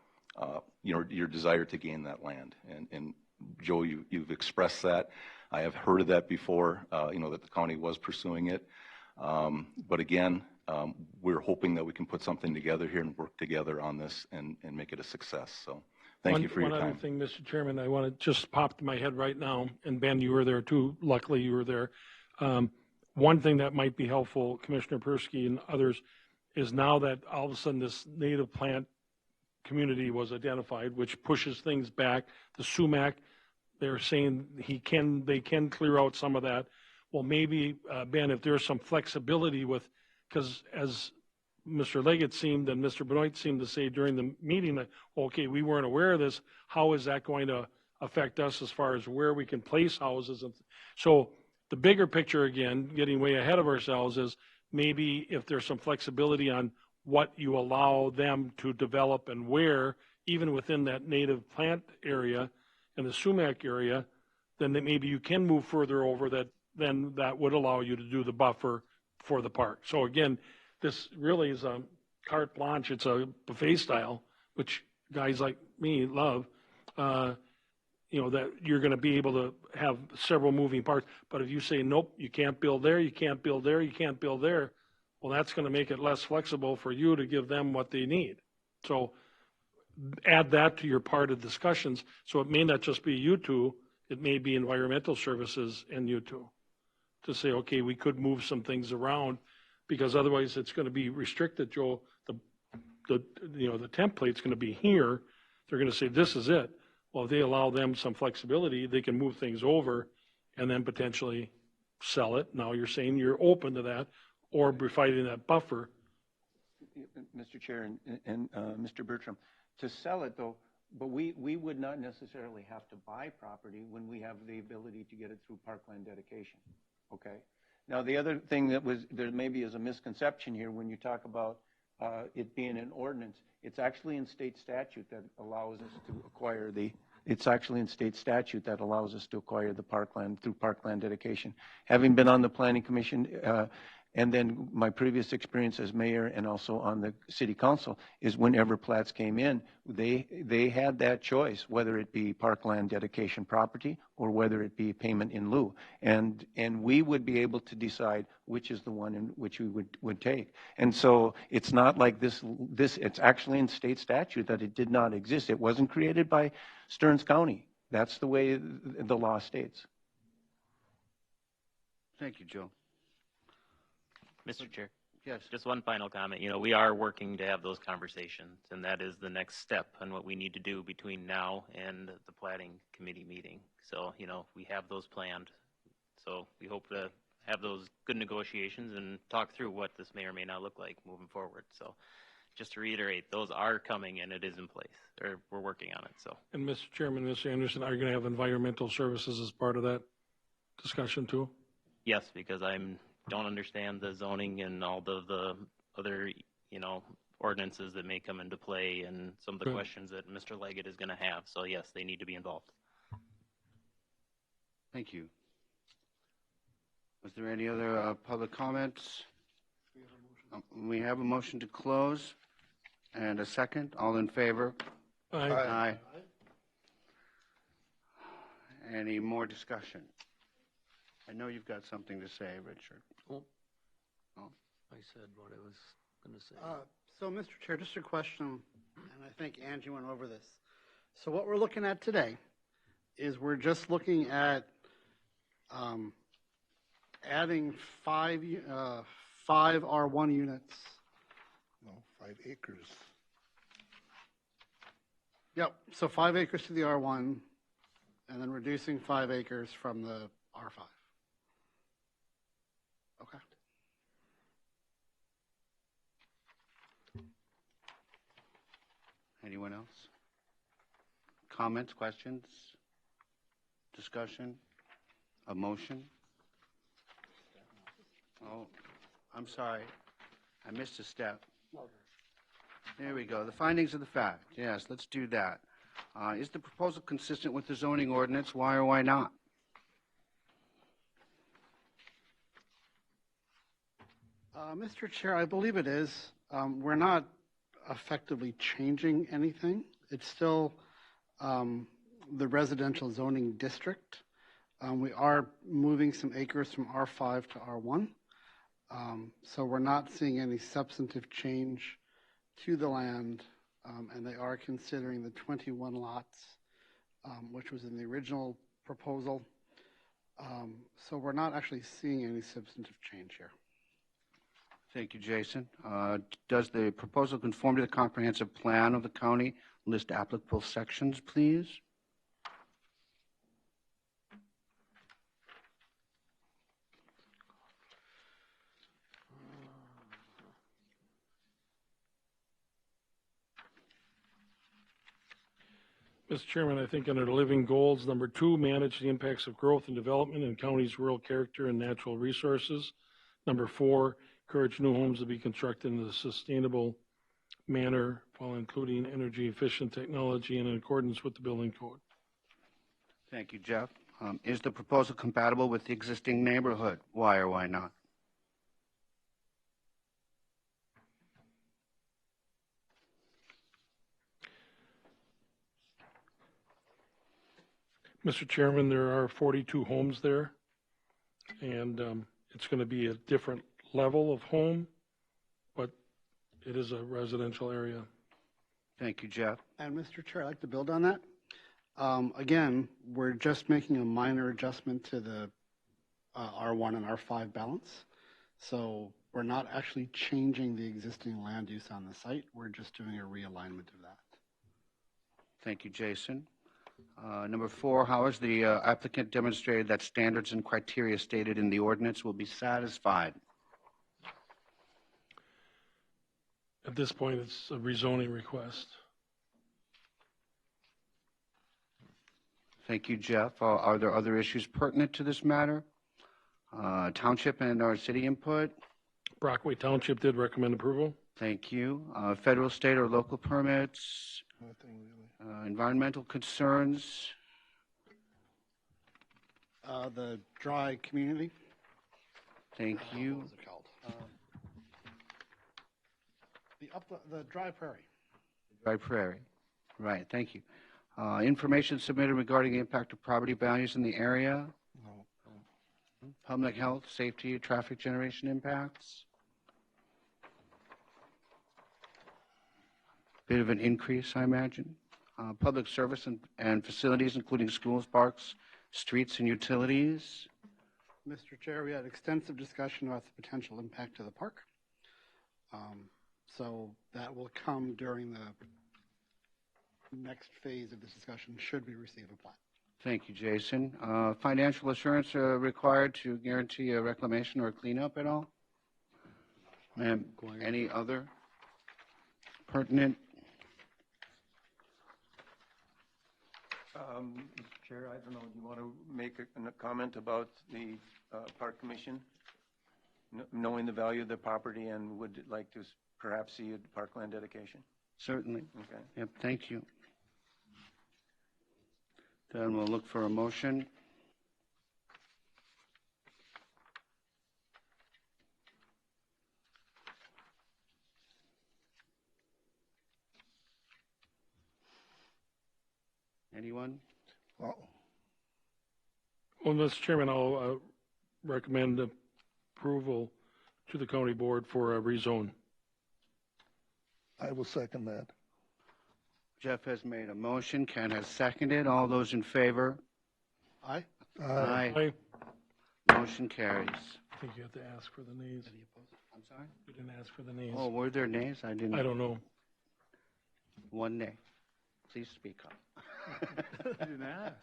your desire to gain that land. And Joe, you've expressed that. I have heard of that before, that the county was pursuing it. But again, we're hoping that we can put something together here and work together on this and make it a success. So thank you for your time. One other thing, Mr. Chairman, I want to just pop to my head right now, and Ben, you were there too. Luckily, you were there. One thing that might be helpful, Commissioner Persky and others, is now that all of a sudden this native plant community was identified, which pushes things back. The sumac, they're saying they can clear out some of that. Well, maybe, Ben, if there's some flexibility with, because as Mr. Leggett seemed and Mr. Benoit seemed to say during the meeting that, okay, we weren't aware of this, how is that going to affect us as far as where we can place houses? And so the bigger picture, again, getting way ahead of ourselves, is maybe if there's some flexibility on what you allow them to develop and where, even within that native plant area and the sumac area, then that maybe you can move further over that, then that would allow you to do the buffer for the park. So again, this really is a carte blanche. It's a buffet style, which guys like me love, that you're going to be able to have several moving parts. But if you say, nope, you can't build there, you can't build there, you can't build there, well, that's going to make it less flexible for you to give them what they need. So add that to your part of discussions. So it may not just be you two, it may be environmental services and you two, to say, okay, we could move some things around, because otherwise it's going to be restricted, Joe. The template's going to be here. They're going to say, this is it. Well, if they allow them some flexibility, they can move things over and then potentially sell it. Now you're saying you're open to that, or providing that buffer. Mr. Chair and Mr. Bertram, to sell it though, but we would not necessarily have to buy property when we have the ability to get it through parkland dedication. Okay. Now the other thing there maybe is a misconception here when you talk about it being an ordinance. It's actually in state statute that allows us to acquire the. It's actually in state statute that allows us to acquire the parkland through parkland dedication. Having been on the Planning Commission, and then my previous experience as mayor and also on the city council, is whenever plats came in, they had that choice, whether it be parkland dedication property or whether it be payment in lieu. And we would be able to decide which is the one in which we would take. And so it's not like this, it's actually in state statute that it did not exist. It wasn't created by Stearns County. That's the way the law states. Thank you, Joe. Mr. Chair. Yes. Just one final comment. We are working to have those conversations, and that is the next step on what we need to do between now and the planning committee meeting. So, we have those planned. So we hope to have those good negotiations and talk through what this may or may not look like moving forward. So just to reiterate, those are coming and it is in place, or we're working on it. So. And Mr. Chairman, Mr. Anderson, are you going to have environmental services as part of that discussion too? Yes, because don't understand the zoning and all the other, ordinances that may come into play and some of the Good. questions that Mr. Leggett is going to have. So yes, they need to be involved. Thank you. Was there any other public comments? We have a motion to close and a second. All in favor? Aye. Aye. Any more discussion? I know you've got something to say, Richard. I said what I was going to say. So, Mr. Chair, just a question, and I think Angie went over this. So what we're looking at today is we're just looking at adding five R1 units. No, 5 acres. Yep, so 5 acres to the R1, and then reducing 5 acres from the R5. Okay. Anyone else? Comments, questions, discussion, a motion? Oh, I'm sorry. I missed a step. There we go. The findings of the fact. Yes, let's do that. Is the proposal consistent with the zoning ordinance? Why or why not? Mr. Chair, I believe it is. We're not effectively changing anything. It's still the residential zoning district. We are moving some acres from R5 to R1. So we're not seeing any substantive change to the land, and they are considering the 21 lots, which was in the original proposal. So we're not actually seeing any substantive change here. Thank you, Jason. Does the proposal conform to the comprehensive plan of the county? List applicable sections, please. Mr. Chairman, I think under the living goals, number 2, manage the impacts of growth and development in county's rural character and natural resources. Number 4, encourage new homes to be constructed in a sustainable manner while including energy efficient technology and in accordance with the building code. Thank you, Jeff. Is the proposal compatible with the existing neighborhood? Why or why not? Mr. Chairman, there are 42 homes there, and it's going to be a different level of home, but it is a residential area. Thank you, Jeff. And Mr. Chair, I'd like to build on that. Again, we're just making a minor adjustment to the R1 and R5 balance. So we're not actually changing the existing land use on the site. We're just doing a realignment of that. Thank you, Jason. Number 4, how has the applicant demonstrated that standards and criteria stated in the ordinance will be satisfied? At this point, it's a rezoning request. Thank you, Jeff. Are there other issues pertinent to this matter? Township and our city input? Brockway Township did recommend approval. Thank you. Federal, state, or local permits? Nothing really. Environmental concerns? The dry community. Thank you. What was it called? The dry prairie. Dry prairie. Right, thank you. Information submitted regarding the impact of property values in the area? No. Public health, safety, traffic generation impacts? Bit of an increase, I imagine. Public service and facilities, including schools, parks, streets, and utilities? Mr. Chair, we had extensive discussion about the potential impact to the park. So that will come during the next phase of this discussion, should we receive a plat. Thank you, Jason. Financial assurance required to guarantee a reclamation or a cleanup at all? And any other pertinent? Mr. Chair, I don't know, do you want to make a comment about the Park Commission, knowing the value of the property and would like to perhaps see a parkland dedication? Certainly. Okay. Yep, thank you. Then we'll look for a motion. Anyone? Well, Well, Mr. Chairman, I'll recommend approval to the county board for a rezone. I will second that. Jeff has made a motion. Ken has seconded. All those in favor? Aye? I Motion carries. think you have to ask for the nays. I'm sorry? You didn't ask for the nays. Oh, were there nays? I didn't. I don't know. One nay. Please speak up. I didn't ask.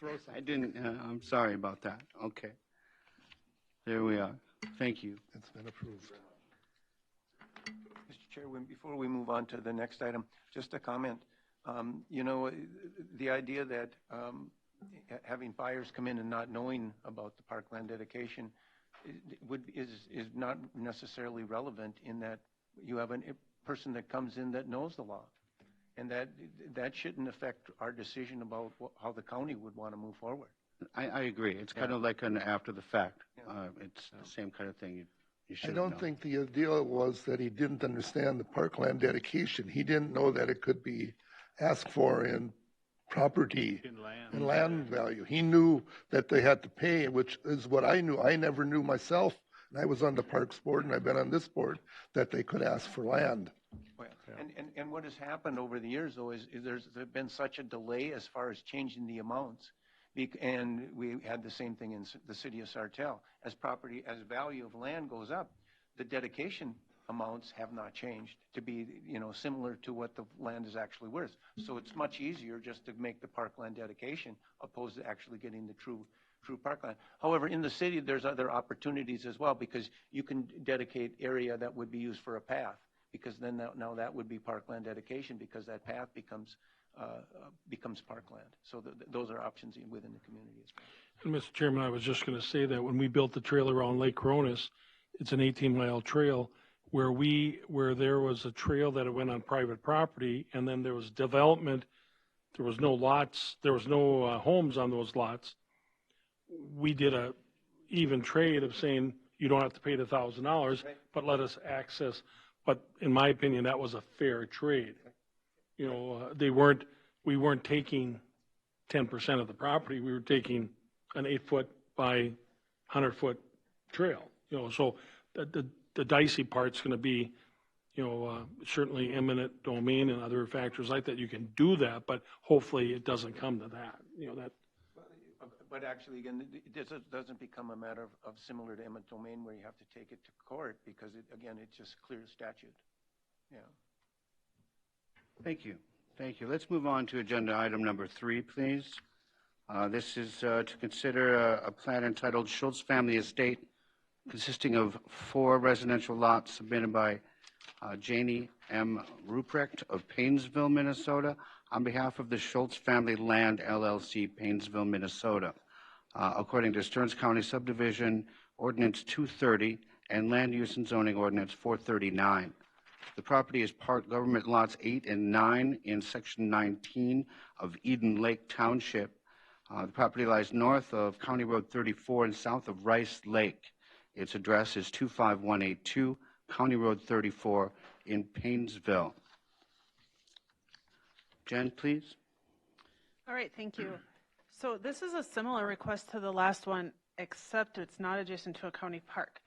Throw I didn't, I'm sorry about that. Okay. There we are. Thank you. It's been approved. Mr. Chair, before we move on to the next item, just a comment. You know, the idea that having buyers come in and not knowing about the parkland dedication is not necessarily relevant in that you have a person that comes in that knows the law. And that shouldn't affect our decision about how the county would want to move forward. I agree. It's kind of like an after the fact. It's the same kind of thing you should I don't know. think the deal was that he didn't understand the parkland dedication. He didn't know that it could be asked for in property and land value. He knew that they had to pay, which is what I knew. I never knew myself, and I was on the Parks Board, and I've been on this board, that they could ask for land. And what has happened over the years, though, is there's been such a delay as far as changing the amounts. And we had the same thing in the city of Sartell. As value of land goes up, the dedication amounts have not changed to be, you know, similar to what the land is actually worth. So it's much easier just to make the parkland dedication opposed to actually getting the true parkland. However, in the city, there's other opportunities as well, because you can dedicate area that would be used for a path, because then now that would be parkland dedication, because that path becomes parkland. So those are options within the community as well. And Mr. Chairman, I was just going to say that when we built the trail around Lake Coronis, it's an 18-mile trail where there was a trail that went on private property, and then there was development. There was no lots. There was no homes on those lots. We did a even trade of saying you don't have to pay the $1,000, but let us access. But in my opinion, that was a fair trade. You know, we weren't taking 10% of the property. We were taking an 8-foot by 100-foot trail. You know, so the dicey part's going to be, you know, certainly eminent domain and other factors like that. You can do that, but hopefully it doesn't come to that. You know that. But actually, again, it doesn't become a matter of similar to eminent domain where you have to take it to court, because it's just clear statute. Yeah. Thank you. Thank you. Let's move on to agenda item number 3, please. This is to consider a plan entitled Schultz Family Estate, consisting of 4 residential lots submitted by Janie M. Ruprecht of Paynesville, Minnesota, on behalf of the Schultz Family Land LLC, Paynesville, Minnesota, according to Stearns County Subdivision Ordinance 230 and Land Use and Zoning Ordinance 439. The property is part government lots 8 and 9 in Section 19 of Eden Lake Township. The property lies north of County Road 34 and south of Rice Lake. Its address is 25182 County Road 34 in Paynesville. Jen, please. All right, thank you. So this is a similar request to the last one, except it's not adjacent to a county park.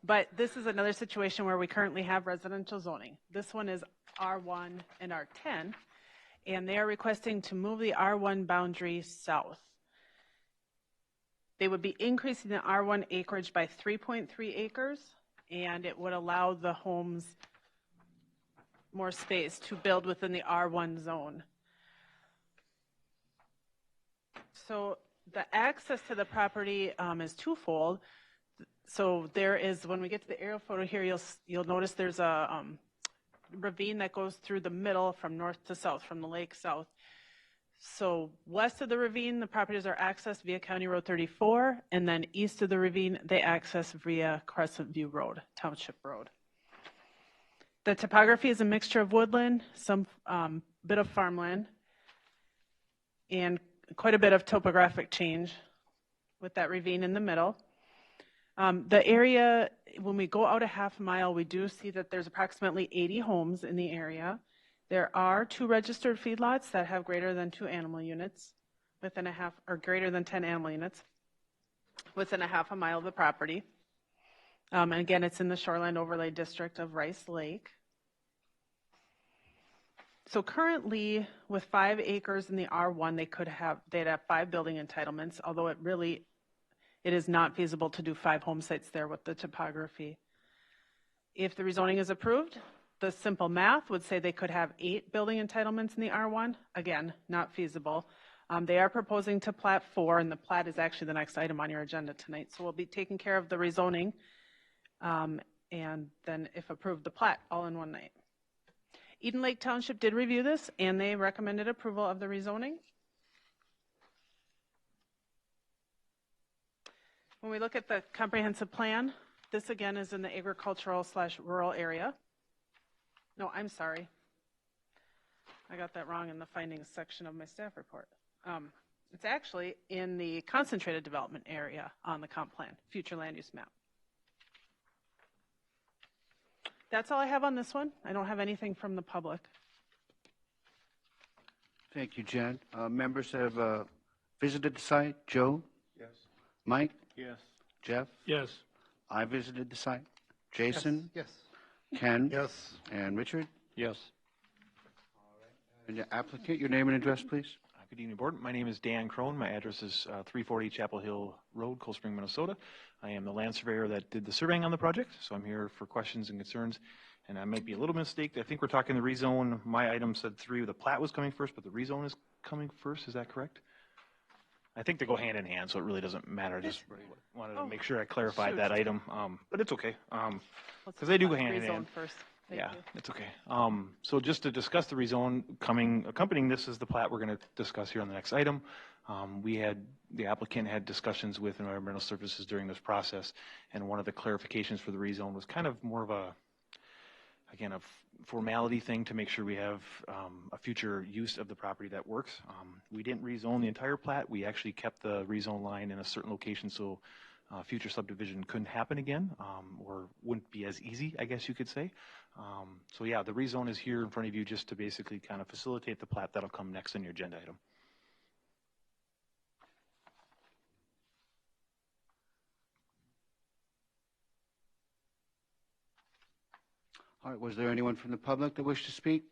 But this is another situation where we currently have residential zoning. This one is R1 and R10, and they are requesting to move the R1 boundary south. They would be increasing the R1 acreage by 3.3 acres, and it would allow the homes more space to build within the R1 zone. So the access to the property is twofold. So there is, when we get to the aerial photo here, you'll notice there's a ravine that goes through the middle from north to south, from the lake south. So west of the ravine, the properties are accessed via County Road 34, and then east of the ravine, they access via Crescent View Road, Township Road. The topography is a mixture of woodland, some bit of farmland, and quite a bit of topographic change with that ravine in the middle. The area, when we go out a half mile, we do see that there's approximately 80 homes in the area. There are 2 registered feedlots that have greater than 2 animal units within a half, or greater than 10 animal units within a half a mile of the property. And again, it's in the Shoreline Overlay District of Rice Lake. So currently, with 5 acres in the R1, they'd have 5 building entitlements, although it is not feasible to do 5 home sites there with the topography. If the rezoning is approved, the simple math would say they could have 8 building entitlements in the R1. Again, not feasible. They are proposing to plat 4, and the plat is actually the next item on your agenda tonight. So we'll be taking care of the rezoning, and then if approved, the plat all in one night. Eden Lake Township did review this, and they recommended approval of the rezoning. When we look at the comprehensive plan, this again is in the agricultural/rural area. No, I'm sorry. I got that wrong in the findings section of my staff report. It's actually in the concentrated development area on the comp plan, future land use map. That's all I have on this one. I don't have anything from the public. Thank you, Jen. Members have visited the site. Joe? Yes. Mike? Yes. Jeff? Yes. I visited the site. Jason? Yes. Ken? Yes. And Richard? Yes. And the applicant, your name and address, please. Good evening, Board. My name is Dan Crone. My address is 340 Chapel Hill Road, Cold Spring, Minnesota. I am the land surveyor that did the surveying on the project, so I'm here for questions and concerns. And I might be a little mistaken. I think we're talking the rezone. My item said 3. The plat was coming first, but the rezone is coming first. Is that correct? I think they go hand in hand, so it really doesn't matter. Just wanted to make sure I clarified that item, but it's okay, because they do go hand in hand. First. Yeah, it's okay. So just to discuss the rezone, accompanying this is the plat we're going to discuss here on the next item. The applicant had discussions with Environmental Services during this process, and one of the clarifications for the rezone was kind of more of a formality thing to make sure we have a future use of the property that works. We didn't rezone the entire plat. We actually kept the rezone line in a certain location so future subdivision couldn't happen again, or wouldn't be as easy, I guess you could say. So yeah, the rezone is here in front of you just to basically kind of facilitate the plat that'll come next on your agenda item. All right, was there anyone from the public that wished to speak?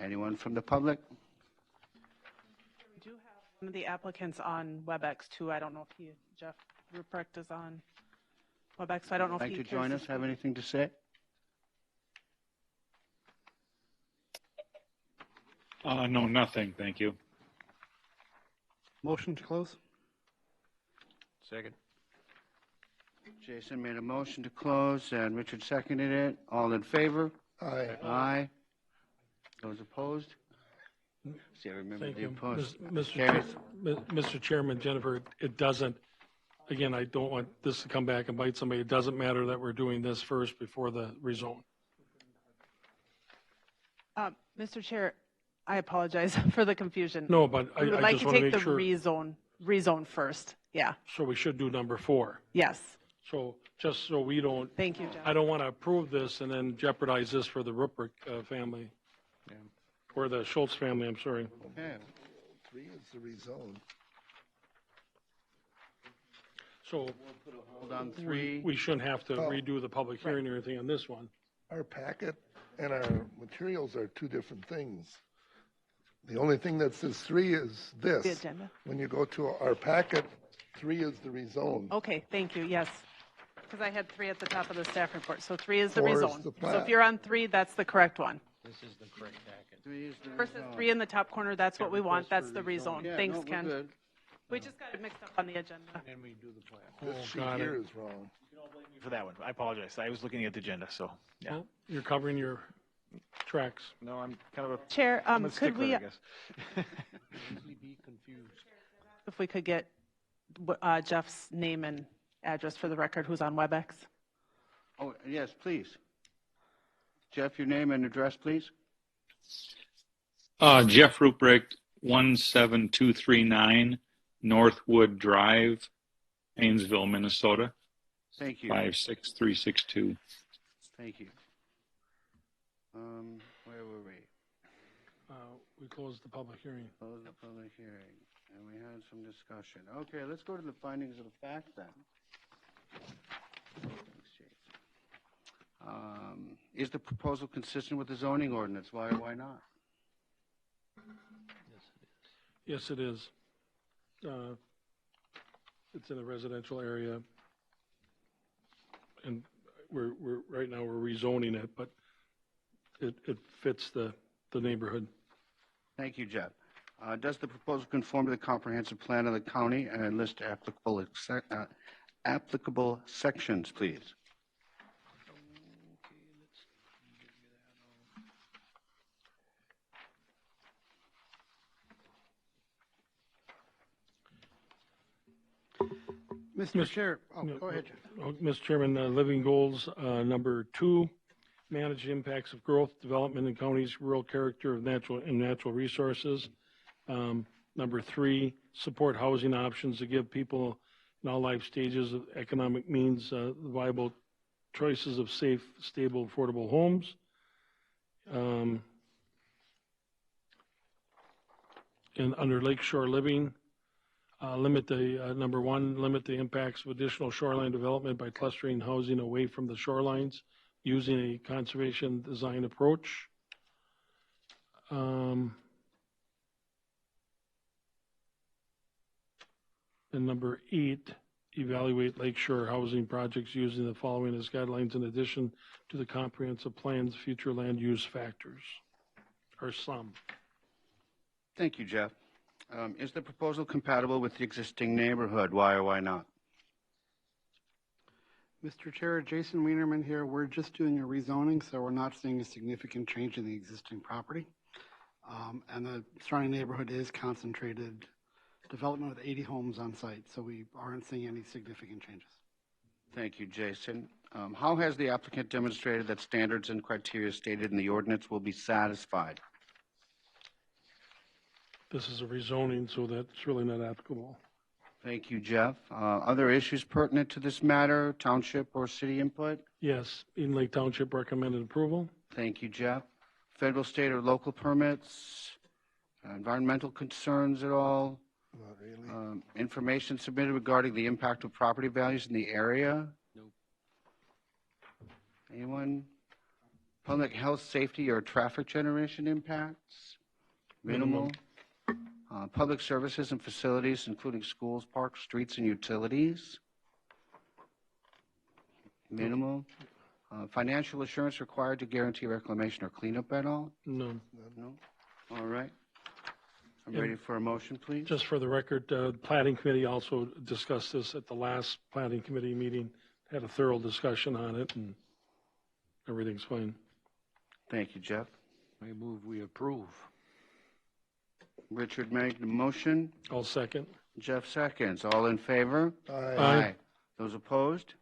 Anyone from the public? We do have one of the applicants on WebEx too. I don't know if Jeff Ruprecht is on WebEx, so I don't know if he like to join us, have anything to say? No, nothing, thank you. Motion to close? Second. Jason made a motion to close and Richard seconded it. All in favor? Aye. Aye. Those opposed? See, I remember Thank the you. opposed. Mr. Chairman, Jennifer, it doesn't, again, I don't want this to come back and bite somebody. It doesn't matter that we're doing this first before the rezone. Mr. Chair, I apologize for the confusion. No, but We would I like just to want to take make the sure. rezone first. Yeah. So we should do number 4. Yes. So just so we don't. Thank you, Jeff. I don't want to approve this and then jeopardize this for the Ruprecht family. Or the Schultz family, I'm sorry. Okay. 3 is the rezone. So Hold on 3. we shouldn't have to redo the public hearing or anything on this one. Our packet and our materials are 2 different things. The only thing that says 3 is this. The agenda. When you go to our packet, 3 is the rezone. Okay, thank you. Yes. Because I had 3 at the top of the staff report. So 3 is the 4 is rezone. the So plat. if you're on 3, that's the correct one. This is the correct packet. 3 is the Versus rezone. 3 in the top corner, that's what we want. That's the rezone. Yeah, Thanks, no, we're Ken. good. We just got it mixed up on the agenda. And we do the plat. This Oh, sheet got here it. is wrong. You can all blame me For that one, I apologize. I was looking at the agenda, so, yeah. Well, you're covering your tracks. No, I'm kind of a. Chair, I'm a could stickler, we, I guess. Be confused. if we could get Jeff's name and address for the record, who's on WebEx? Oh, yes, please. Jeff, your name and address, please. Jeff Ruprecht, 17239 Northwood Drive, Painesville, Minnesota, Thank you. 56362. Thank you. Where were we? We closed the public hearing. Close the public hearing, and we had some discussion. Okay, let's go to the findings of the fact then. Is the proposal consistent with the zoning ordinance? Why or why not? Yes, it is. It's in a residential area, and we're right now we're rezoning it, but it fits the neighborhood. Thank you, Jeff. Does the proposal conform to the comprehensive plan of the county and list applicable sections, please? Mr. Chair, go ahead, Jeff. Mr. Chairman, living goals, number 2, manage the impacts of growth, development in counties, rural character of natural resources. Number 3, support housing options to give people in all life stages of economic means viable choices of safe, stable, affordable homes. And under lakeshore living, number 1, limit the impacts of additional shoreline development by clustering housing away from the shorelines using a conservation design approach. And number 8, evaluate lakeshore housing projects using the following as guidelines in addition to the comprehensive plan's future land use factors, or some. Thank you, Jeff. Is the proposal compatible with the existing neighborhood? Why or why not? Mr. Chair, Jason Wienerman here. We're just doing a rezoning, so we're not seeing a significant change in the existing property. And the surrounding neighborhood is concentrated development with 80 homes on site, so we aren't seeing any significant changes. Thank you, Jason. How has the applicant demonstrated that standards and criteria stated in the ordinance will be satisfied? This is a rezoning, so that's really not applicable. Thank you, Jeff. Other issues pertinent to this matter, township or city input? Yes, Eden Lake Township recommended approval. Thank you, Jeff. Federal, state, or local permits? Environmental concerns at all? Not really. Information submitted regarding the impact of property values in the area? Nope. Anyone? Public health, safety, or traffic generation impacts? Minimal. Public services and facilities, including schools, parks, streets, and utilities? Minimal. Financial assurance required to guarantee reclamation or cleanup at all? No. No? All right. I'm ready for a motion, please. Just for the record, Planning Committee also discussed this at the last Planning Committee meeting, had a thorough discussion on it, and everything's fine. Thank you, Jeff. I move we approve. Richard made the motion. I'll second. Jeff seconds. All in favor? Aye. Those opposed?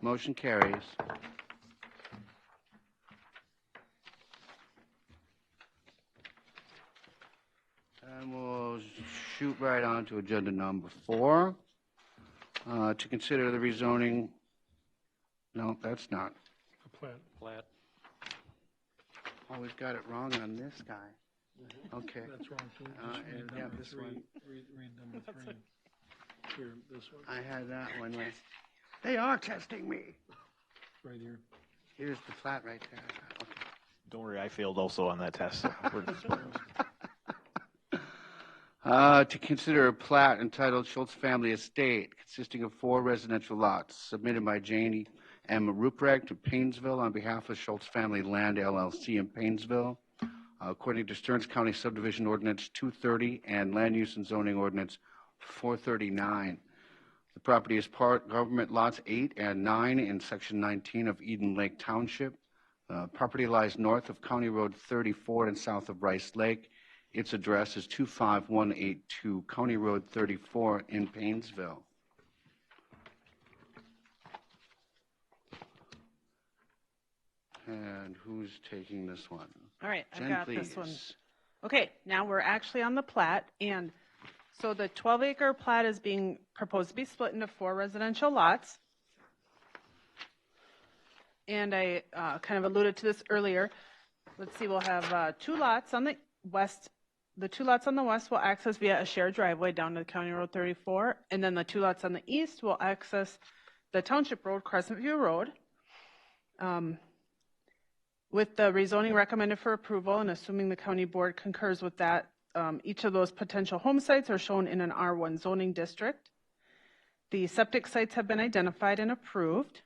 Motion carries. And we'll shoot right on to agenda number 4. To consider the rezoning. No, that's not. The plat. Plat. Oh, we've got it wrong on this guy. Okay. That's wrong, too. Just read Yeah, number this 3. one. Read number 3. Here, this one, I had that one right. They are testing me. right here. Here's the flat right there. Okay. Don't worry, I failed also on that test. To consider a plat entitled Schultz Family Estate, consisting of 4 residential lots, submitted by Janie M. Ruprecht of Painesville on behalf of Schultz Family Land LLC in Painesville, according to Stearns County Subdivision Ordinance 230 and Land Use and Zoning Ordinance 439. The property is part government lots 8 and 9 in Section 19 of Eden Lake Township. Property lies north of County Road 34 and south of Rice Lake. Its address is 25182 County Road 34 in Paynesville. And who's taking this one? All right, I've Jen, got please. this one. Okay, now we're actually on the plat, and so the 12-acre plat is being proposed to be split into 4 residential lots. And I kind of alluded to this earlier. Let's see, we'll have 2 lots on the west. The 2 lots on the west will access via a shared driveway down to County Road 34, and then the 2 lots on the east will access the Township Road, Crescent View Road. With the rezoning recommended for approval, and assuming the county board concurs with that, each of those potential home sites are shown in an R1 zoning district. The septic sites have been identified and approved.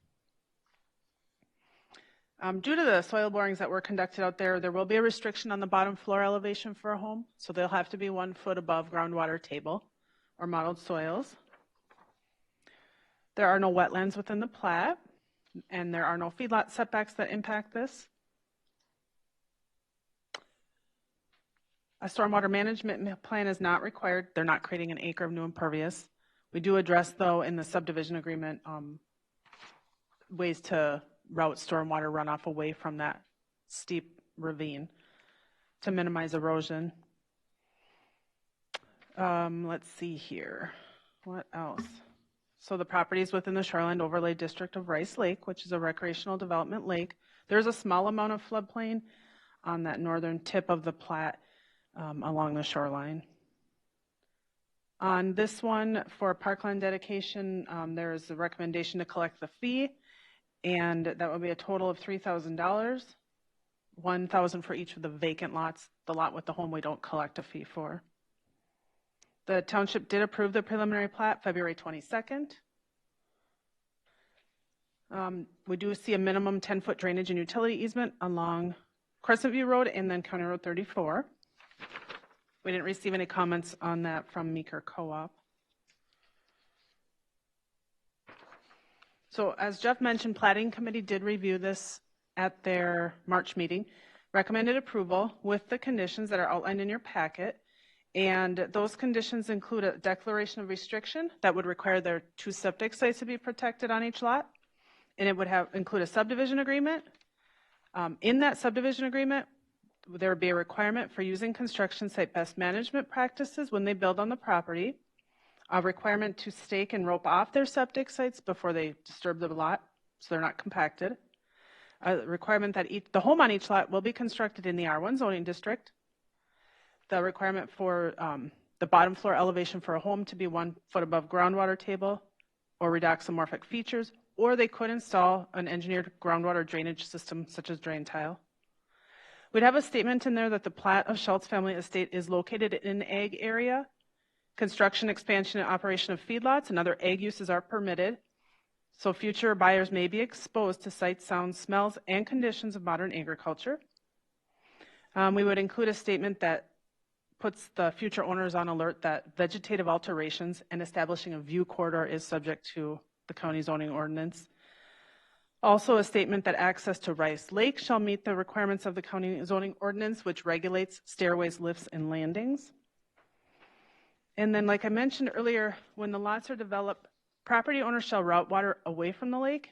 Due to the soil borings that were conducted out there, there will be a restriction on the bottom floor elevation for a home, so they'll have to be 1 foot above groundwater table or modeled soils. There are no wetlands within the plat, and there are no feedlot setbacks that impact this. A stormwater management plan is not required. They're not creating an acre of new impervious. We do address, though, in the subdivision agreement, ways to route stormwater runoff away from that steep ravine to minimize erosion. Let's see here. What else? So the property is within the Shoreline Overlay District of Rice Lake, which is a recreational development lake. There's a small amount of floodplain on that northern tip of the plat along the shoreline. On this one, for parkland dedication, there is a recommendation to collect the fee, and that would be a total of $3,000, $1,000 for each of the vacant lots. The lot with the home we don't collect a fee for. The township did approve the preliminary plat February 22nd. We do see a minimum 10-foot drainage and utility easement along Crescent View Road and then County Road 34. We didn't receive any comments on that from Meeker Co-op. So as Jeff mentioned, Plating Committee did review this at their March meeting, recommended approval with the conditions that are outlined in your packet. And those conditions include a declaration of restriction that would require their 2 septic sites to be protected on each lot. And it would include a subdivision agreement. In that subdivision agreement, there would be a requirement for using construction site best management practices when they build on the property, a requirement to stake and rope off their septic sites before they disturb the lot so they're not compacted, a requirement that the home on each lot will be constructed in the R1 zoning district, the requirement for the bottom floor elevation for a home to be 1 foot above groundwater table or redoxomorphic features, or they could install an engineered groundwater drainage system such as drain tile. We'd have a statement in there that the plat of Schultz Family Estate is located in an ag area. Construction, expansion, and operation of feedlots and other ag uses are permitted, so future buyers may be exposed to sight, sounds, smells, and conditions of modern agriculture. We would include a statement that puts the future owners on alert that vegetative alterations and establishing a view corridor is subject to the county zoning ordinance. Also, a statement that access to Rice Lake shall meet the requirements of the county zoning ordinance, which regulates stairways, lifts, and landings. And then, like I mentioned earlier, when the lots are developed, property owners shall route water away from the lake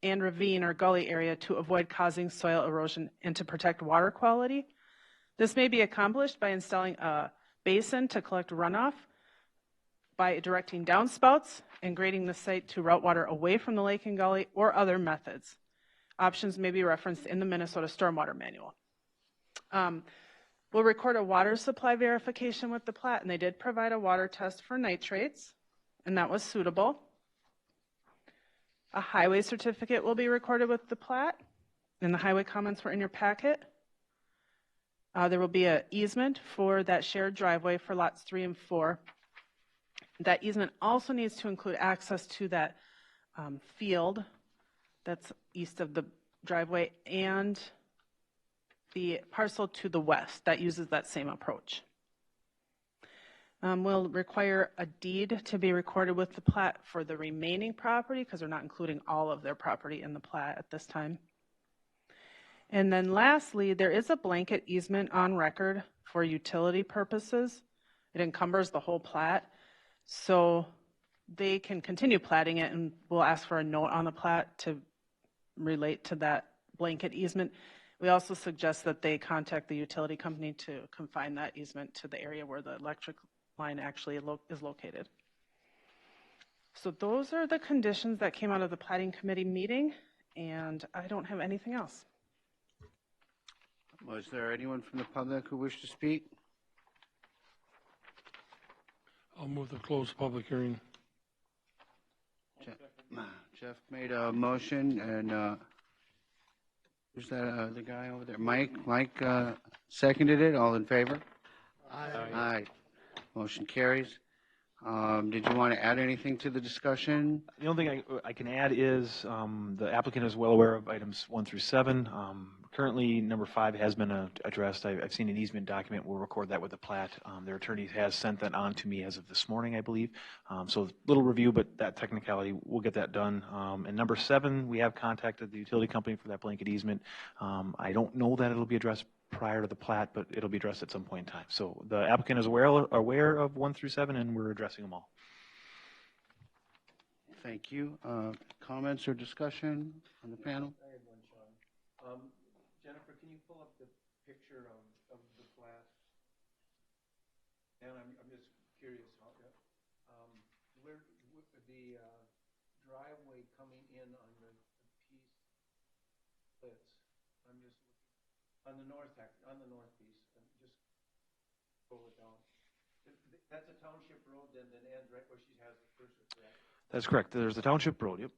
and ravine or gully area to avoid causing soil erosion and to protect water quality. This may be accomplished by installing a basin to collect runoff, by directing downspouts and grading the site to route water away from the lake and gully, or other methods. Options may be referenced in the Minnesota Stormwater Manual. We'll record a water supply verification with the plat, and they did provide a water test for nitrates, and that was suitable. A highway certificate will be recorded with the plat, and the highway comments were in your packet. There will be an easement for that shared driveway for lots 3 and 4. That easement also needs to include access to that field that's east of the driveway and the parcel to the west that uses that same approach. Will require a deed to be recorded with the plat for the remaining property because they're not including all of their property in the plat at this time. And then lastly, there is a blanket easement on record for utility purposes. It encumbers the whole plat. So they can continue platting it, and we'll ask for a note on the plat to relate to that blanket easement. We also suggest that they contact the utility company to confine that easement to the area where the electric line actually is located. So those are the conditions that came out of the plating committee meeting, and I don't have anything else. Was there anyone from the public who wished to speak? I'll move to close public hearing. Jeff made a motion, and who's that? The guy over there, Mike. Mike seconded it. All in favor? Aye. Aye. Motion carries. Did you want to add anything to the discussion? The only thing I can add is the applicant is well aware of items 1 through 7. Currently, number 5 has been addressed. I've seen an easement document. We'll record that with the plat. Their attorney has sent that on to me as of this morning, I believe. So little review, but that technicality, we'll get that done. And number 7, we have contacted the utility company for that blanket easement. I don't know that it'll be addressed prior to the plat, but it'll be addressed at some point in time. So the applicant is aware of 1 through 7, and we're addressing them all. Thank you. Comments or discussion on the panel? I have one, Sean. Jennifer, can you pull up the picture of the plat? And I'm just curious how where the driveway coming in on the piece splits. I'm just on the north piece. Just pull it down. That's a township road, then ends right where she has the cursor, correct? That's correct. There's the township road, yep.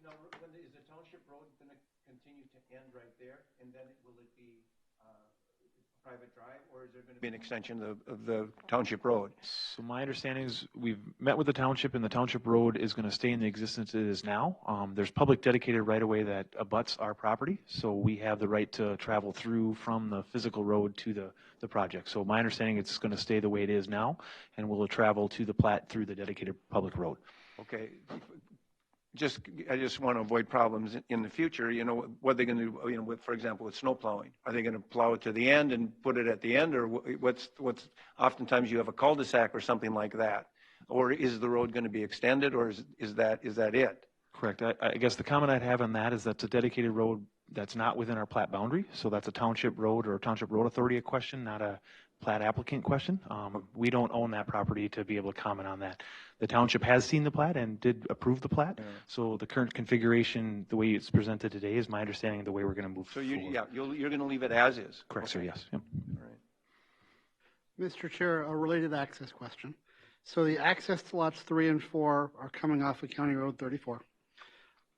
Now, is the township road going to continue to end right there, and then will it be a private drive, or is there going to be an extension of the township road? So my understanding is we've met with the township, and the township road is going to stay in the existence it is now. There's public dedicated right-of-way that abuts our property, so we have the right to travel through from the physical road to the project. So my understanding it's going to stay the way it is now, and we'll travel to the plat through the dedicated public road. Okay. I just want to avoid problems in the future. You know, what they're going to do, with, for example, with snow plowing. Are they going to plow it to the end and put it at the end, or what's oftentimes you have a cul-de-sac or something like that? Or is the road going to be extended, or is that it? Correct. I guess the comment I'd have on that is that's a dedicated road that's not within our plat boundary. So that's a township road or a township road authority question, not a plat applicant question. We don't own that property to be able to comment on that. The township has seen the plat and did approve the plat. Yeah. So the current configuration, the way it's presented today, is my understanding of the way we're going to move forward. You're going to leave it as is. Correct, sir. Yes. Yep. All right. Mr. Chair, a related access question. So the access to lots 3 and 4 are coming off of County Road 34.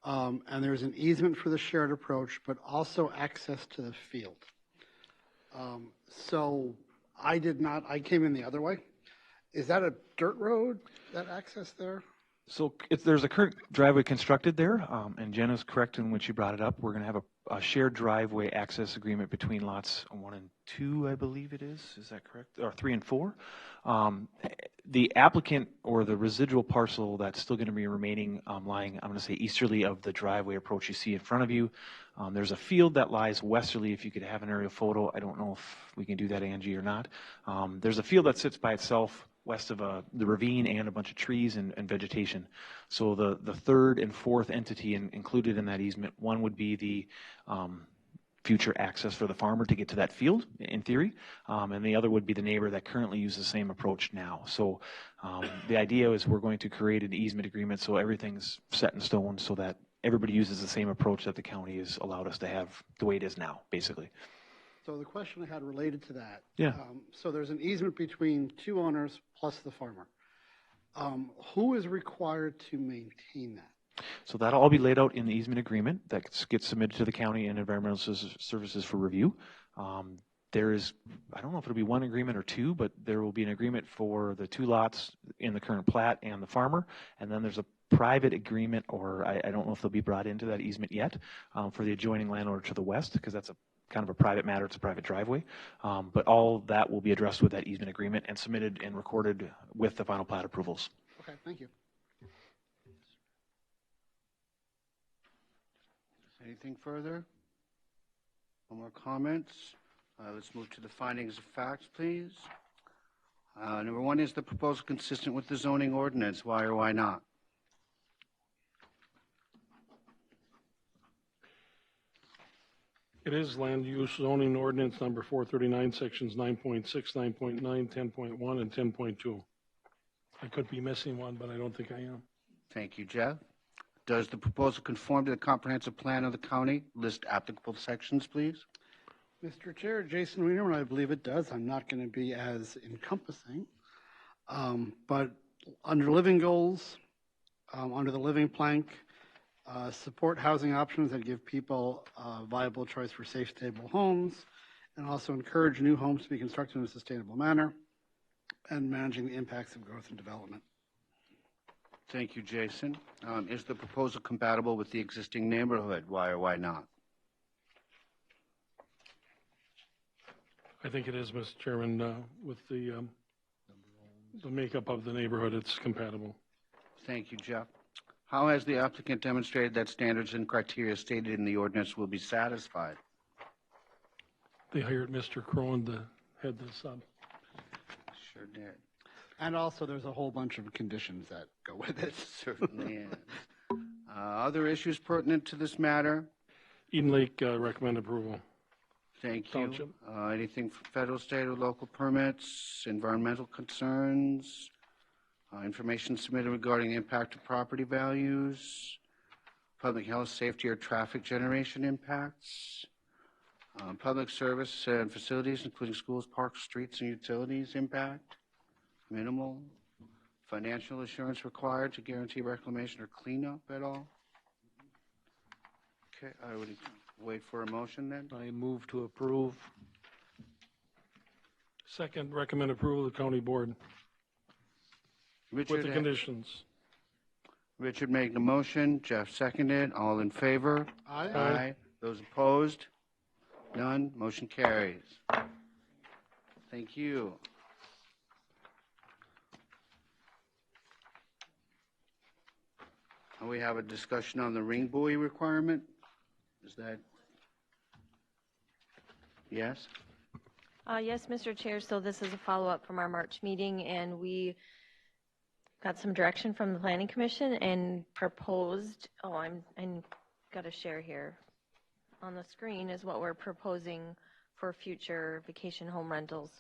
And there's an easement for the shared approach, but also access to the field. So I came in the other way. Is that a dirt road, that access there? So there's a current driveway constructed there, and Jen is correct in when she brought it up. We're going to have a shared driveway access agreement between lots 1 and 2, I believe it is. Is that correct? Or 3 and 4. The applicant or the residual parcel that's still going to be remaining lying, I'm going to say easterly of the driveway approach you see in front of you. There's a field that lies westerly. If you could have an aerial photo, I don't know if we can do that, Angie, or not. There's a field that sits by itself west of the ravine and a bunch of trees and vegetation. So the third and fourth entity included in that easement, one would be the future access for the farmer to get to that field, in theory, and the other would be the neighbor that currently uses the same approach now. So the idea is we're going to create an easement agreement so everything's set in stone so that everybody uses the same approach that the county has allowed us to have the way it is now, basically. So the question I had related to that. Yeah. So there's an easement between 2 owners plus the farmer. Who is required to maintain that? So that'll all be laid out in the easement agreement that gets submitted to the county and environmental services for review. There is, I don't know if it'll be one agreement or 2, but there will be an agreement for the 2 lots in the current plat and the farmer, and then there's a private agreement, or I don't know if they'll be brought into that easement yet, for the adjoining landowner to the west, because that's a kind of a private matter. It's a private driveway. But all that will be addressed with that easement agreement and submitted and recorded with the final plat approvals. Okay, thank you. Anything further? No more comments? Let's move to the findings of facts, please. Number one, is the proposal consistent with the zoning ordinance? Why or why not? It is land use zoning ordinance number 439, sections 9.6, 9.9, 10.1, and 10.2. I could be missing one, but I don't think I am. Thank you, Jeff. Does the proposal conform to the comprehensive plan of the county? List applicable sections, please. Mr. Chair, Jason Wienerman, I believe it does. I'm not going to be as encompassing. But under living goals, under the living plank, support housing options that give people a viable choice for safe, stable homes, and also encourage new homes to be constructed in a sustainable manner, and managing the impacts of growth and development. Thank you, Jason. Is the proposal compatible with the existing neighborhood? Why or why not? I think it is, Mr. Chairman, with the makeup of the neighborhood, it's compatible. Thank you, Jeff. How has the applicant demonstrated that standards and criteria stated in the ordinance will be satisfied? They hired Mr. Crone to head this up. Sure did. And also, there's a whole bunch of conditions that go with it. Certainly is. Other issues pertinent to this matter? Eden Lake recommend approval. Thank you. Township. Anything from federal, state, or local permits, environmental concerns, information submitted regarding the impact of property values, public health, safety, or traffic generation impacts, public service and facilities, including schools, parks, streets, and utilities impact, minimal, financial assurance required to guarantee reclamation or cleanup at all. Okay, I would wait for a motion then. I move to approve. Second, recommend approval of the county board with the conditions. Richard made the motion, Jeff seconded. All in favor? Aye. Aye. Those opposed? None. Motion carries. Thank you. And we have a discussion on the ring buoy requirement. Is that? Yes? Yes, Mr. Chair. So this is a follow-up from our March meeting, and we got some direction from the Planning Commission and proposed, I'm got to share here. On the screen is what we're proposing for future vacation home rentals.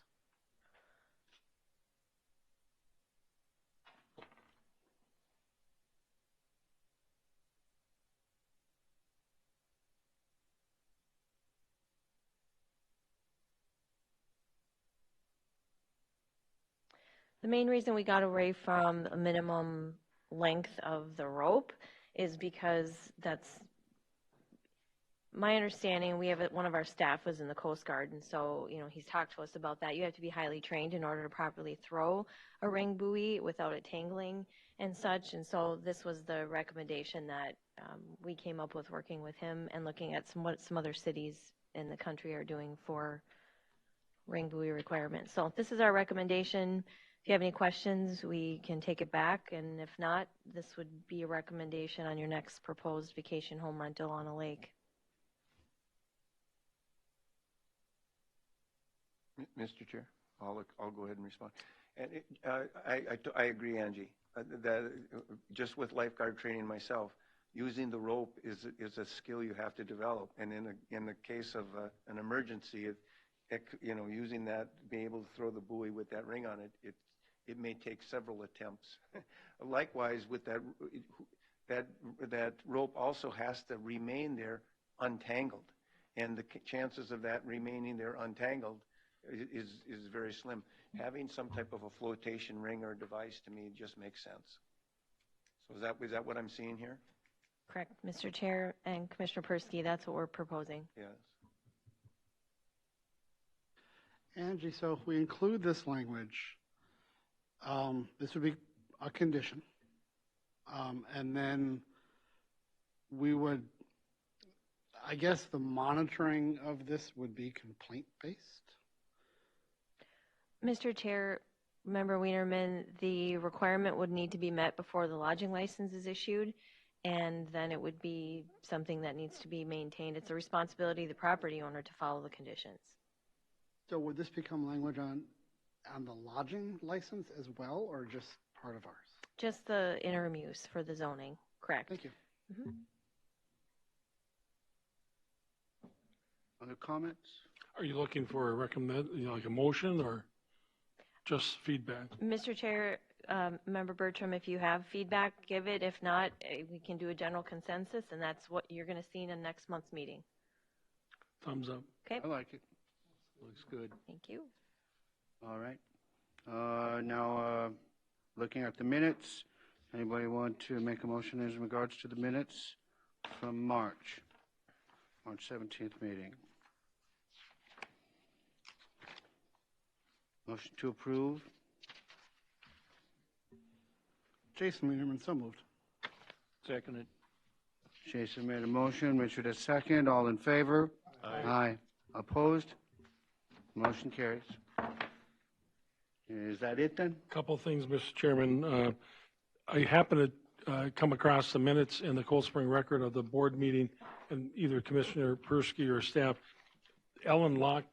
The main reason we got away from a minimum length of the rope is because that's my understanding. We have one of our staff was in the Coast Guard, and so, you know, he's talked to us about that. You have to be highly trained in order to properly throw a ring buoy without it tangling and such. And so this was the recommendation that we came up with, working with him and looking at what some other cities in the country are doing for ring buoy requirements. So this is our recommendation. If you have any questions, we can take it back, and if not, this would be a recommendation on your next proposed vacation home rental on a lake. Mr. Chair, I'll go ahead and respond. And I agree, Angie, that just with lifeguard training myself, using the rope is a skill you have to develop. And in the case of an emergency, you know, using that, being able to throw the buoy with that ring on it, it may take several attempts. Likewise, with that rope also has to remain there untangled, and the chances of that remaining there untangled is very slim. Having some type of a flotation ring or device, to me, just makes sense. So is that what I'm seeing here? Correct, Mr. Chair and Commissioner Persky, that's what we're proposing. Yes. Angie, so if we include this language, this would be a condition. And then we would, I guess the monitoring of this would be complaint-based? Mr. Chair, Member Wienerman, the requirement would need to be met before the lodging license is issued, and then it would be something that needs to be maintained. It's a responsibility of the property owner to follow the conditions. So would this become language on the lodging license as well, or just part of ours? Just the interim use for the zoning, correct? Thank you. Mhm. Other comments? Are you looking for a like a motion or just feedback? Mr. Chair, Member Bertram, if you have feedback, give it. If not, we can do a general consensus, and that's what you're going to see in next month's meeting. Thumbs up. Okay? I like it. Looks good. Thank you. All right. Now, looking at the minutes, anybody want to make a motion as regards to the minutes from March 17th meeting? Motion to approve. Jason Wienerman, so moved. Seconded. Jason made a motion, Richard a second. All in favor? Aye. Opposed? Motion carries. Is that it then? Couple of things, Mr. Chairman. I happened to come across the minutes in the Cold Spring Record of the board meeting, and either Commissioner Persky or staff, Ellen Locke's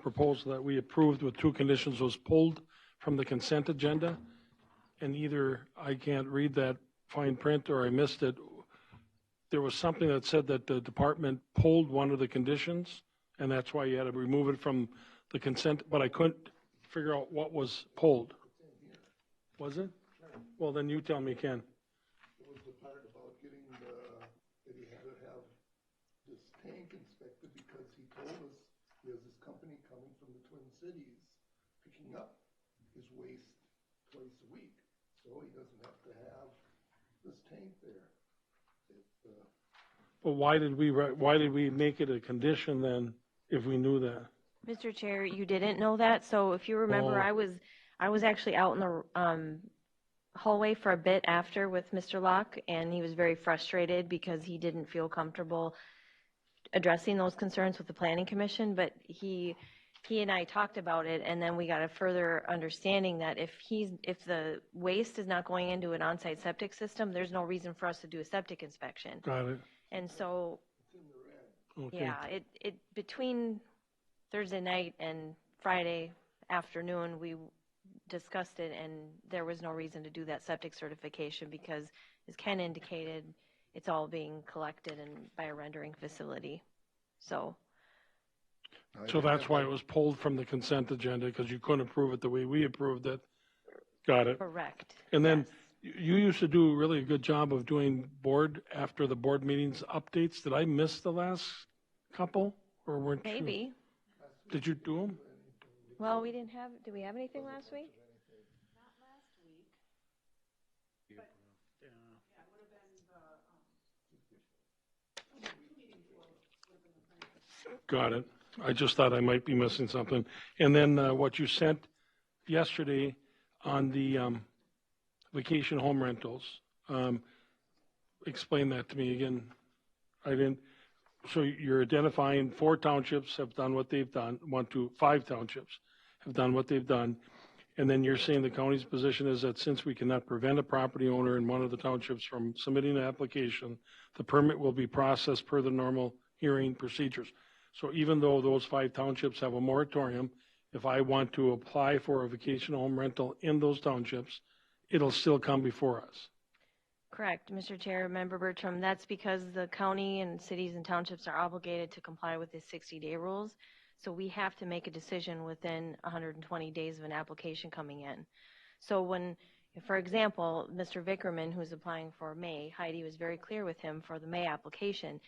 proposal that we approved with 2 conditions was pulled from the consent agenda, and either I can't read that fine print or I missed it. There was something that said that the department pulled one of the conditions, and that's why you had to remove it from the consent, but I couldn't figure out what was pulled. Was it? Well, then you tell me, Ken. It was the part about getting that he had to have this tank inspected because he told us he has this company coming from the Twin Cities picking up his waste twice a week. So he doesn't have to have this tank there. Well, why did we make it a condition then if we knew that? Mr. Chair, you didn't know that, so if you remember, Oh. I was actually out in the hallway for a bit after with Mr. Locke, and he was very frustrated because he didn't feel comfortable addressing those concerns with the Planning Commission, but he and I talked about it, and then we got a further understanding that if the waste is not going into an on-site septic system, there's no reason for us to do a septic inspection. Got it. And so, Okay. yeah, it between Thursday night and Friday afternoon, we discussed it, and there was no reason to do that septic certification because, as Ken indicated, it's all being collected by a rendering facility. So that's why it was pulled from the consent agenda, because you couldn't approve it the way we approved it. Got it. correct. And then you used to do really a good job of doing after the board meetings updates. Did I miss the last couple, or weren't you? Maybe. Did you do them? Well, we didn't have. Did we have anything last week? Got it. I just thought I might be missing something. And then what you sent yesterday on the vacation home rentals, explain that to me again. I didn't. So you're identifying 4 townships have done what they've done, 5 townships have done what they've done. And then you're saying the county's position is that since we cannot prevent a property owner in one of the townships from submitting an application, the permit will be processed per the normal hearing procedures. So even though those 5 townships have a moratorium, if I want to apply for a vacation home rental in those townships, it'll still come before us. Correct, Mr. Chair, Member Bertram. That's because the county and cities and townships are obligated to comply with the 60-day rules. So we have to make a decision within 120 days of an application coming in. So when, for example, Mr. Vickerman, who's applying for May, Heidi was very clear with him for the May application.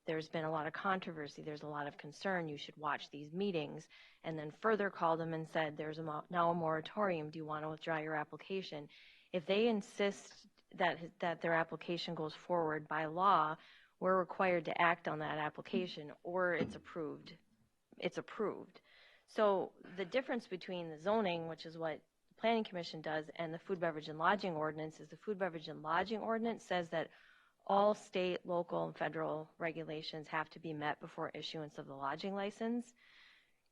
There's been a lot of controversy. There's a lot of concern. You should watch these meetings. And then further called him and said, there's now a moratorium. Do you want to withdraw your application? If they insist that their application goes forward by law, we're required to act on that application, or it's approved. It's approved. So the difference between the zoning, which is what the Planning Commission does, and the food, beverage, and lodging ordinance is the food, beverage, and lodging ordinance says that all state, local, and federal regulations have to be met before issuance of the lodging license.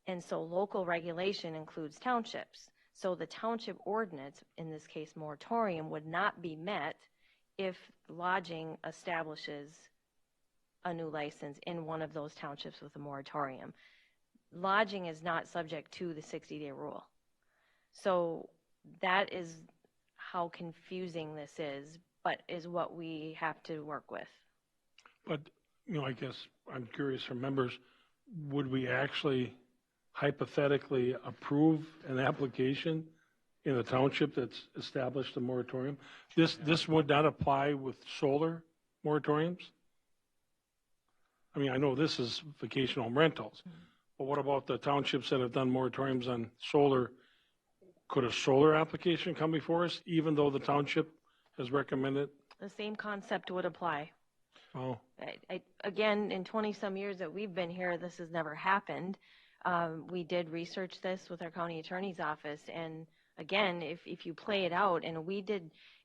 And so local regulation includes townships. So the township ordinance, in this case moratorium, would not be met if lodging establishes a new license in one of those townships with a moratorium. Lodging is not subject to the 60-day rule. So that is how confusing this is, but is what we have to work with. But, I guess I'm curious from members, would we actually hypothetically approve an application in a township that's established a moratorium? This would not apply with solar moratoriums? I mean, I know this is vacation home rentals, but what about the townships that have done moratoriums on solar? Could a solar application come before us, even though the township has recommended? The same concept would apply. Oh, Again, in 20-some years that we've been here, this has never happened. We did research this with our county attorney's office, and again, if you play it out, and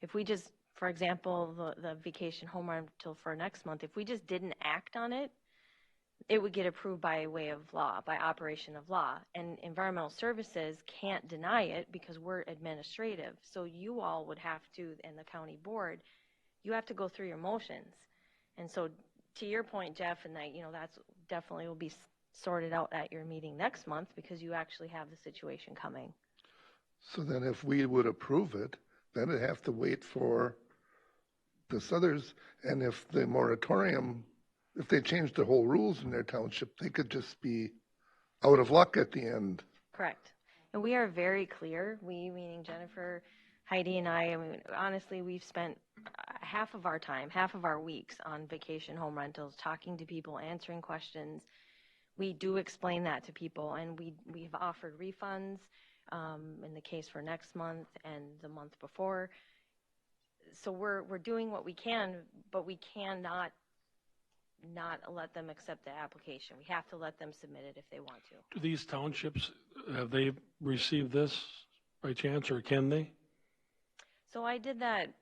if we just, for example, the vacation home rental for next month, if we just didn't act on it, it would get approved by way of law, by operation of law. And environmental services can't deny it because we're administrative. So you all would have to, and the county board, you have to go through your motions. And so to your point, Jeff, and that's definitely will be sorted out at your meeting next month because you actually have the situation coming. So then if we would approve it, then it'd have to wait for this others. And if the moratorium, if they changed the whole rules in their township, they could just be out of luck at the end. Correct. And we are very clear, we meaning Jennifer, Heidi, and I mean, honestly, we've spent half of our time, half of our weeks on vacation home rentals, talking to people, answering questions. We do explain that to people, and we've offered refunds in the case for next month and the month before. So we're doing what we can, but we cannot not let them accept the application. We have to let them submit it if they want to. do these townships, have they received this by chance, or can they? So I did that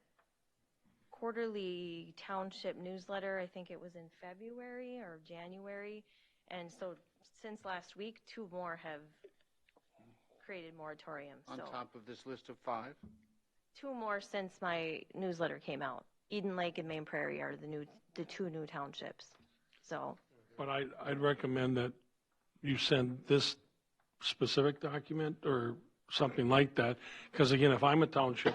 quarterly township newsletter, I think it was in February or January, and so since last week, 2 more have created moratoriums. On So top of this list of 5? 2 more since my newsletter came out. Eden Lake and Main Prairie are the 2 new townships. So, But I'd recommend that you send this specific document or something like that, because again, if I'm a township,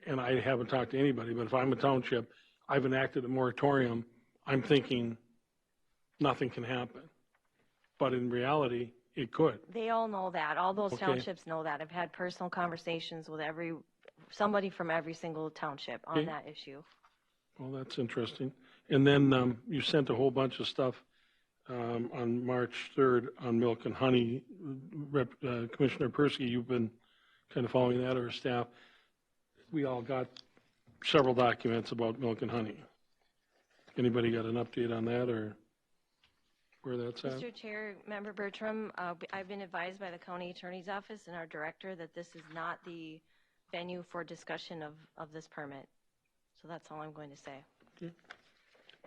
and I haven't talked to anybody, but if I'm a township, I've enacted a moratorium, I'm thinking nothing can happen. But in reality, it could. they all know that. All those Okay. townships know that. I've had personal conversations with somebody from every single township on Okay. that issue. Well, that's interesting. And then you sent a whole bunch of stuff on March 3rd on milk and honey. Commissioner Persky, you've been kind of following that, or staff. We all got several documents about milk and honey. Anybody got an update on that, or where that's at? Mr. Chair, Member Bertram, I've been advised by the County Attorney's Office and our Director that this is not the venue for discussion of this permit. So that's all I'm going to say. Okay.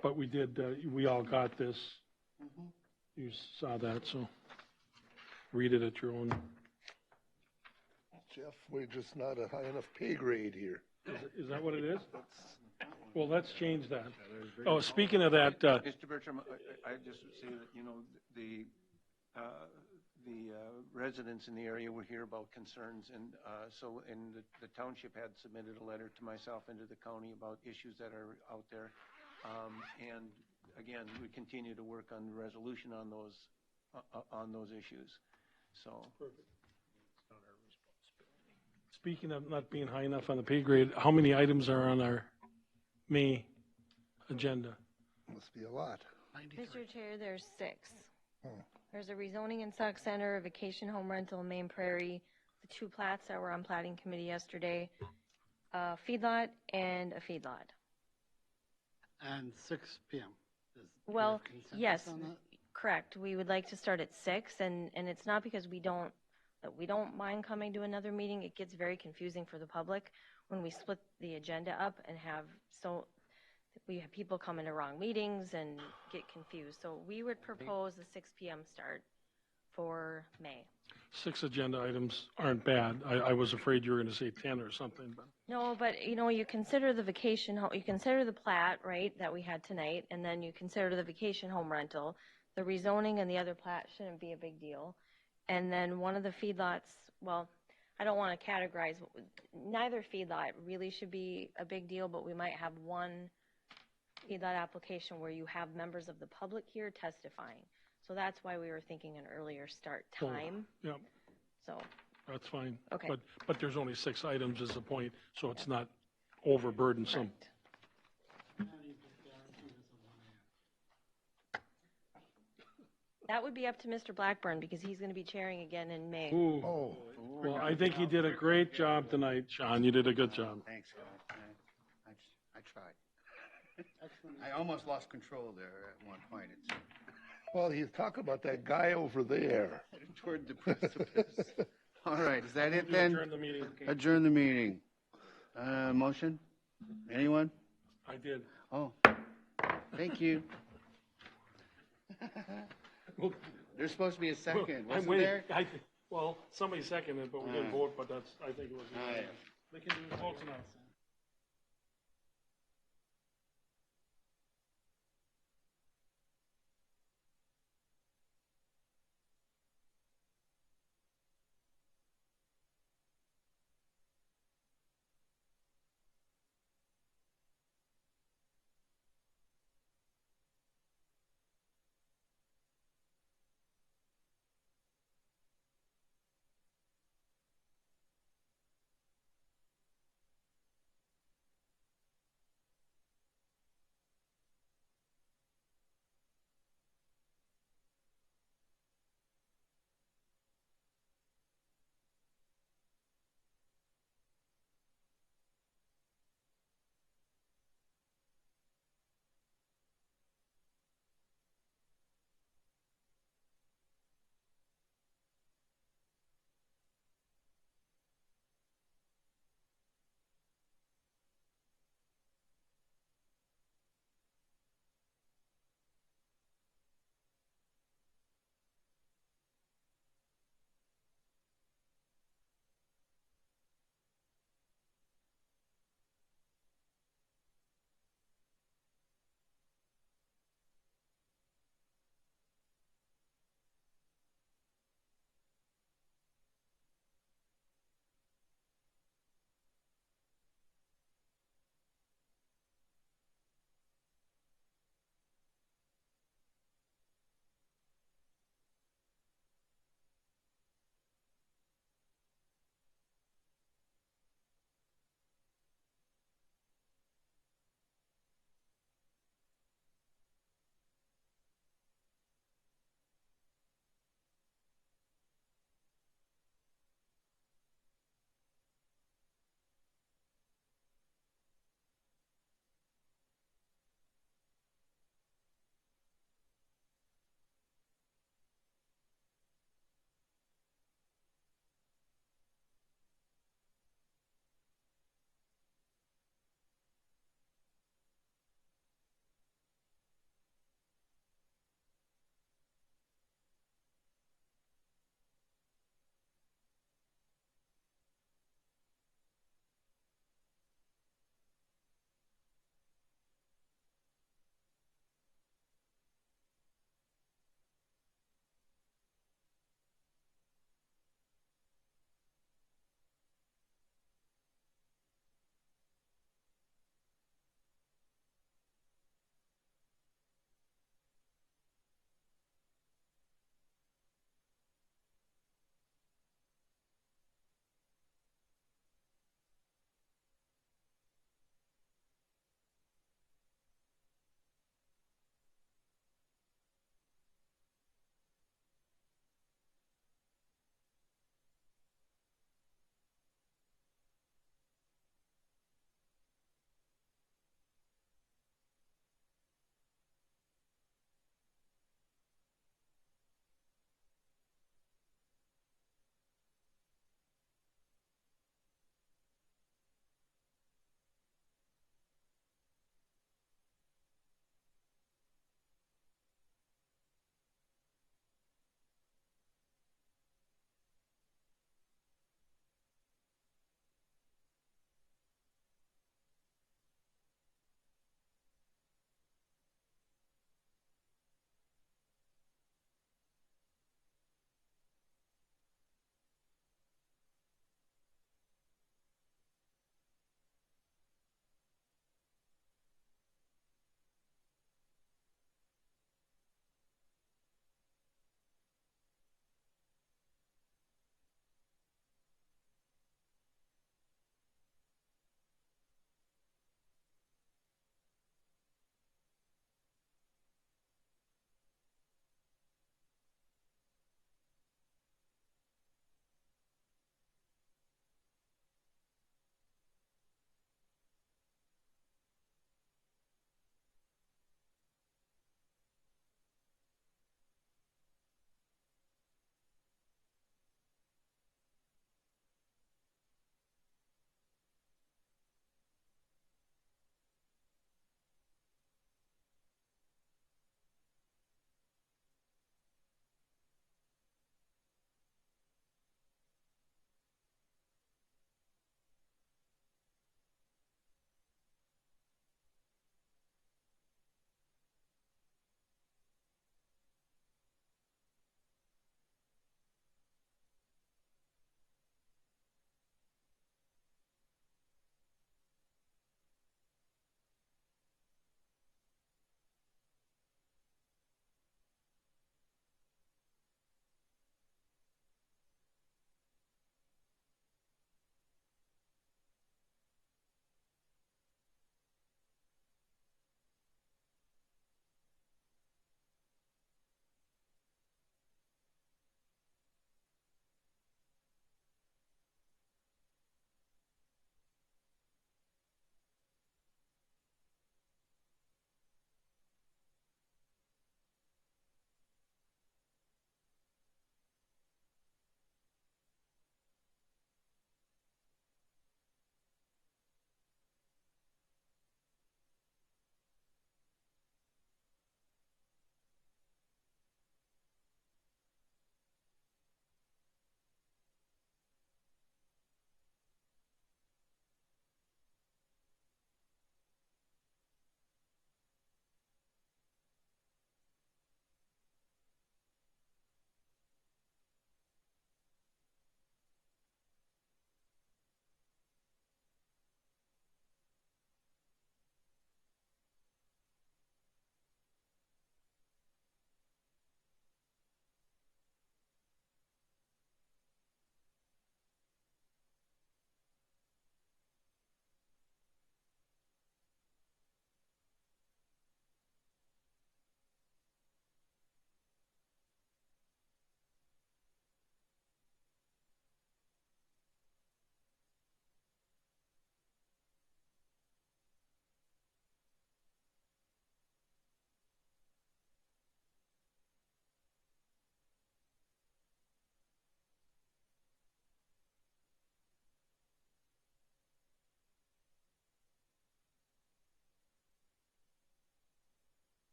But we did, we all got this. You saw that, so read it at your own. Jeff, we're just not a high enough pay grade here. Is that what it is? Well, let's change that. Oh, speaking of that, Mr. Bertram, I just say that, the residents in the area will hear about concerns, and the township had submitted a letter to myself and to the county about issues that are out there. And again, we continue to work on resolution on those issues. So. perfect. Speaking of not being high enough on the pay grade, how many items are on our May agenda? Must be a lot. Mr. Chair, there's 6. Oh. There's a rezoning in Sauk Center, a vacation home rental in Main Prairie, the 2 plats that were on plating committee yesterday, a feedlot, and a feedlot. And 6 p.m. Well, consensus yes, on that? correct. We would like to start at 6, and it's not because we don't mind coming to another meeting. It gets very confusing for the public when we split the agenda up and have we have people come into wrong meetings and get confused. So we would propose a 6 p.m. start for May. 6 agenda items aren't bad. I was afraid you were going to say 10 or something, but No, but you consider the vacation home, you consider the plat, right, that we had tonight, and then you consider the vacation home rental. The rezoning and the other plat shouldn't be a big deal. And then one of the feedlots, well, I don't want to categorize, neither feedlot really should be a big deal, but we might have one feedlot application where you have members of the public here testifying. So that's why we were thinking an earlier start time. yeah, So, that's fine. Okay. But there's only 6 items is the point, so it's not overburdensome. that would be up to Mr. Blackburn because he's going to be chairing again in May. Ooh. Well, I think you did a great job tonight, Sean. You did a good job. Thanks, guys. I tried. I almost lost control there at one point. It's Well, he's talking about that guy over there. toward the precipice. All right, is that it You then? adjourn the meeting. Adjourn the meeting. Motion? Anyone? I did. Oh, thank you. There's supposed to be a second, I'm wasn't waiting. there? Well, somebody seconded, but we didn't vote, but I think it was. All right. They can do it close enough.